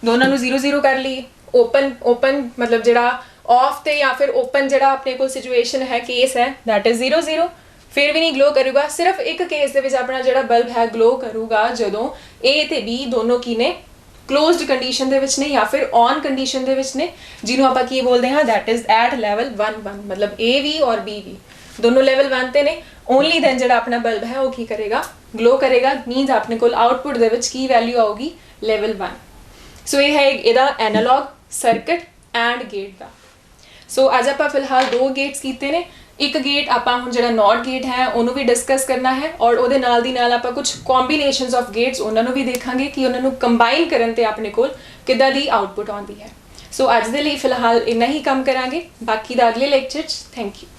ਦੋਨਾਂ ਨੂੰ 0 0 ਕਰ ਲਈਏ, ਓਪਨ ਮਤਲਬ ਜਿਹੜਾ ਆਫ ਤੇ ਜਾਂ ਫਿਰ ਓਪਨ ਜਿਹੜਾ ਆਪਣੇ ਕੋਲ ਸਿਚੁਏਸ਼ਨ ਹੈ, ਕੇਸ ਹੈ, ਦੈਟ ਇਜ਼ 0 0, ਫਿਰ ਵੀ ਨਹੀਂ ਗਲੋ ਕਰੂਗਾ। ਸਿਰਫ ਇੱਕ ਕੇਸ ਦੇ ਵਿੱਚ ਆਪਣਾ ਜਿਹੜਾ ਬਲਬ ਹੈ ਗਲੋ ਕਰੂਗਾ ਜਦੋਂ A ਤੇ B ਦੋਨੋਂ ਕੀ ਨੇ, ਕਲੋਜ਼ਡ ਕੰਡੀਸ਼ਨ ਦੇ ਵਿੱਚ ਨੇ ਜਾਂ ਫਿਰ ਔਨ ਕੰਡੀਸ਼ਨ ਦੇ ਵਿੱਚ ਨੇ, ਜਿਹਨੂੰ ਆਪਾਂ ਕੀ ਬੋਲਦੇ ਹਾਂ, ਦੈਟ ਇਜ਼ ਐਟ ਲੈਵਲ 1 1, ਮਤਲਬ A ਵੀ ਔਰ B ਵੀ ਦੋਨੋਂ ਲੈਵਲ 1 ਤੇ ਨੇ। ਓਨਲੀ ਦੈਨ ਜਿਹੜਾ ਆਪਣਾ ਬਲਬ ਹੈ ਉਹ ਕੀ ਕਰੇਗਾ, ਗਲੋ ਕਰੇਗਾ। ਮੀਨਸ ਆਪਣੇ ਕੋਲ ਆਊਟਪੁੱਟ ਦੇ ਵਿੱਚ ਕੀ ਵੈਲਿਊ ਆਊਗੀ, ਲੈਵਲ 1। ਸੋ ਇਹ ਹੈ ਇਹਦਾ ਐਨਾਲੌਗ ਸਰਕਟ ਐਂਡ ਗੇਟ ਦਾ। ਸੋ ਅੱਜ ਆਪਾਂ ਫਿਲਹਾਲ 2 ਗੇਟਸ ਕੀਤੇ ਨੇ। ਇੱਕ ਗੇਟ ਆਪਾਂ ਹੁਣ ਜਿਹੜਾ ਨੌਟ ਗੇਟ ਹੈ ਉਹਨੂੰ ਵੀ ਡਿਸਕਸ ਕਰਨਾ ਹੈ ਔਰ ਉਹਦੇ ਨਾਲ ਦੀ ਨਾਲ ਆਪਾਂ ਕੁਝ ਕੰਬੀਨੇਸ਼ਨਸ ਆਫ ਗੇਟਸ ਉਹਨਾਂ ਨੂੰ ਵੀ ਦੇਖਾਂਗੇ ਕਿ ਉਹਨਾਂ ਨੂੰ ਕੰਬਾਈਨ ਕਰਨ ਤੇ ਆਪਣੇ ਕੋਲ ਕਿੱਦਾਂ ਦੀ ਆਊਟਪੁੱਟ ਆਉਂਦੀ ਹੈ। ਸੋ ਅੱਜ ਦੇ ਲਈ ਫਿਲਹਾਲ ਇੰਨਾ ਹੀ ਕੰਮ ਕਰਾਂਗੇ, ਬਾਕੀ ਦਾ ਅਗਲੇ ਲੈਕਚਰ 'ਚ। Thank you.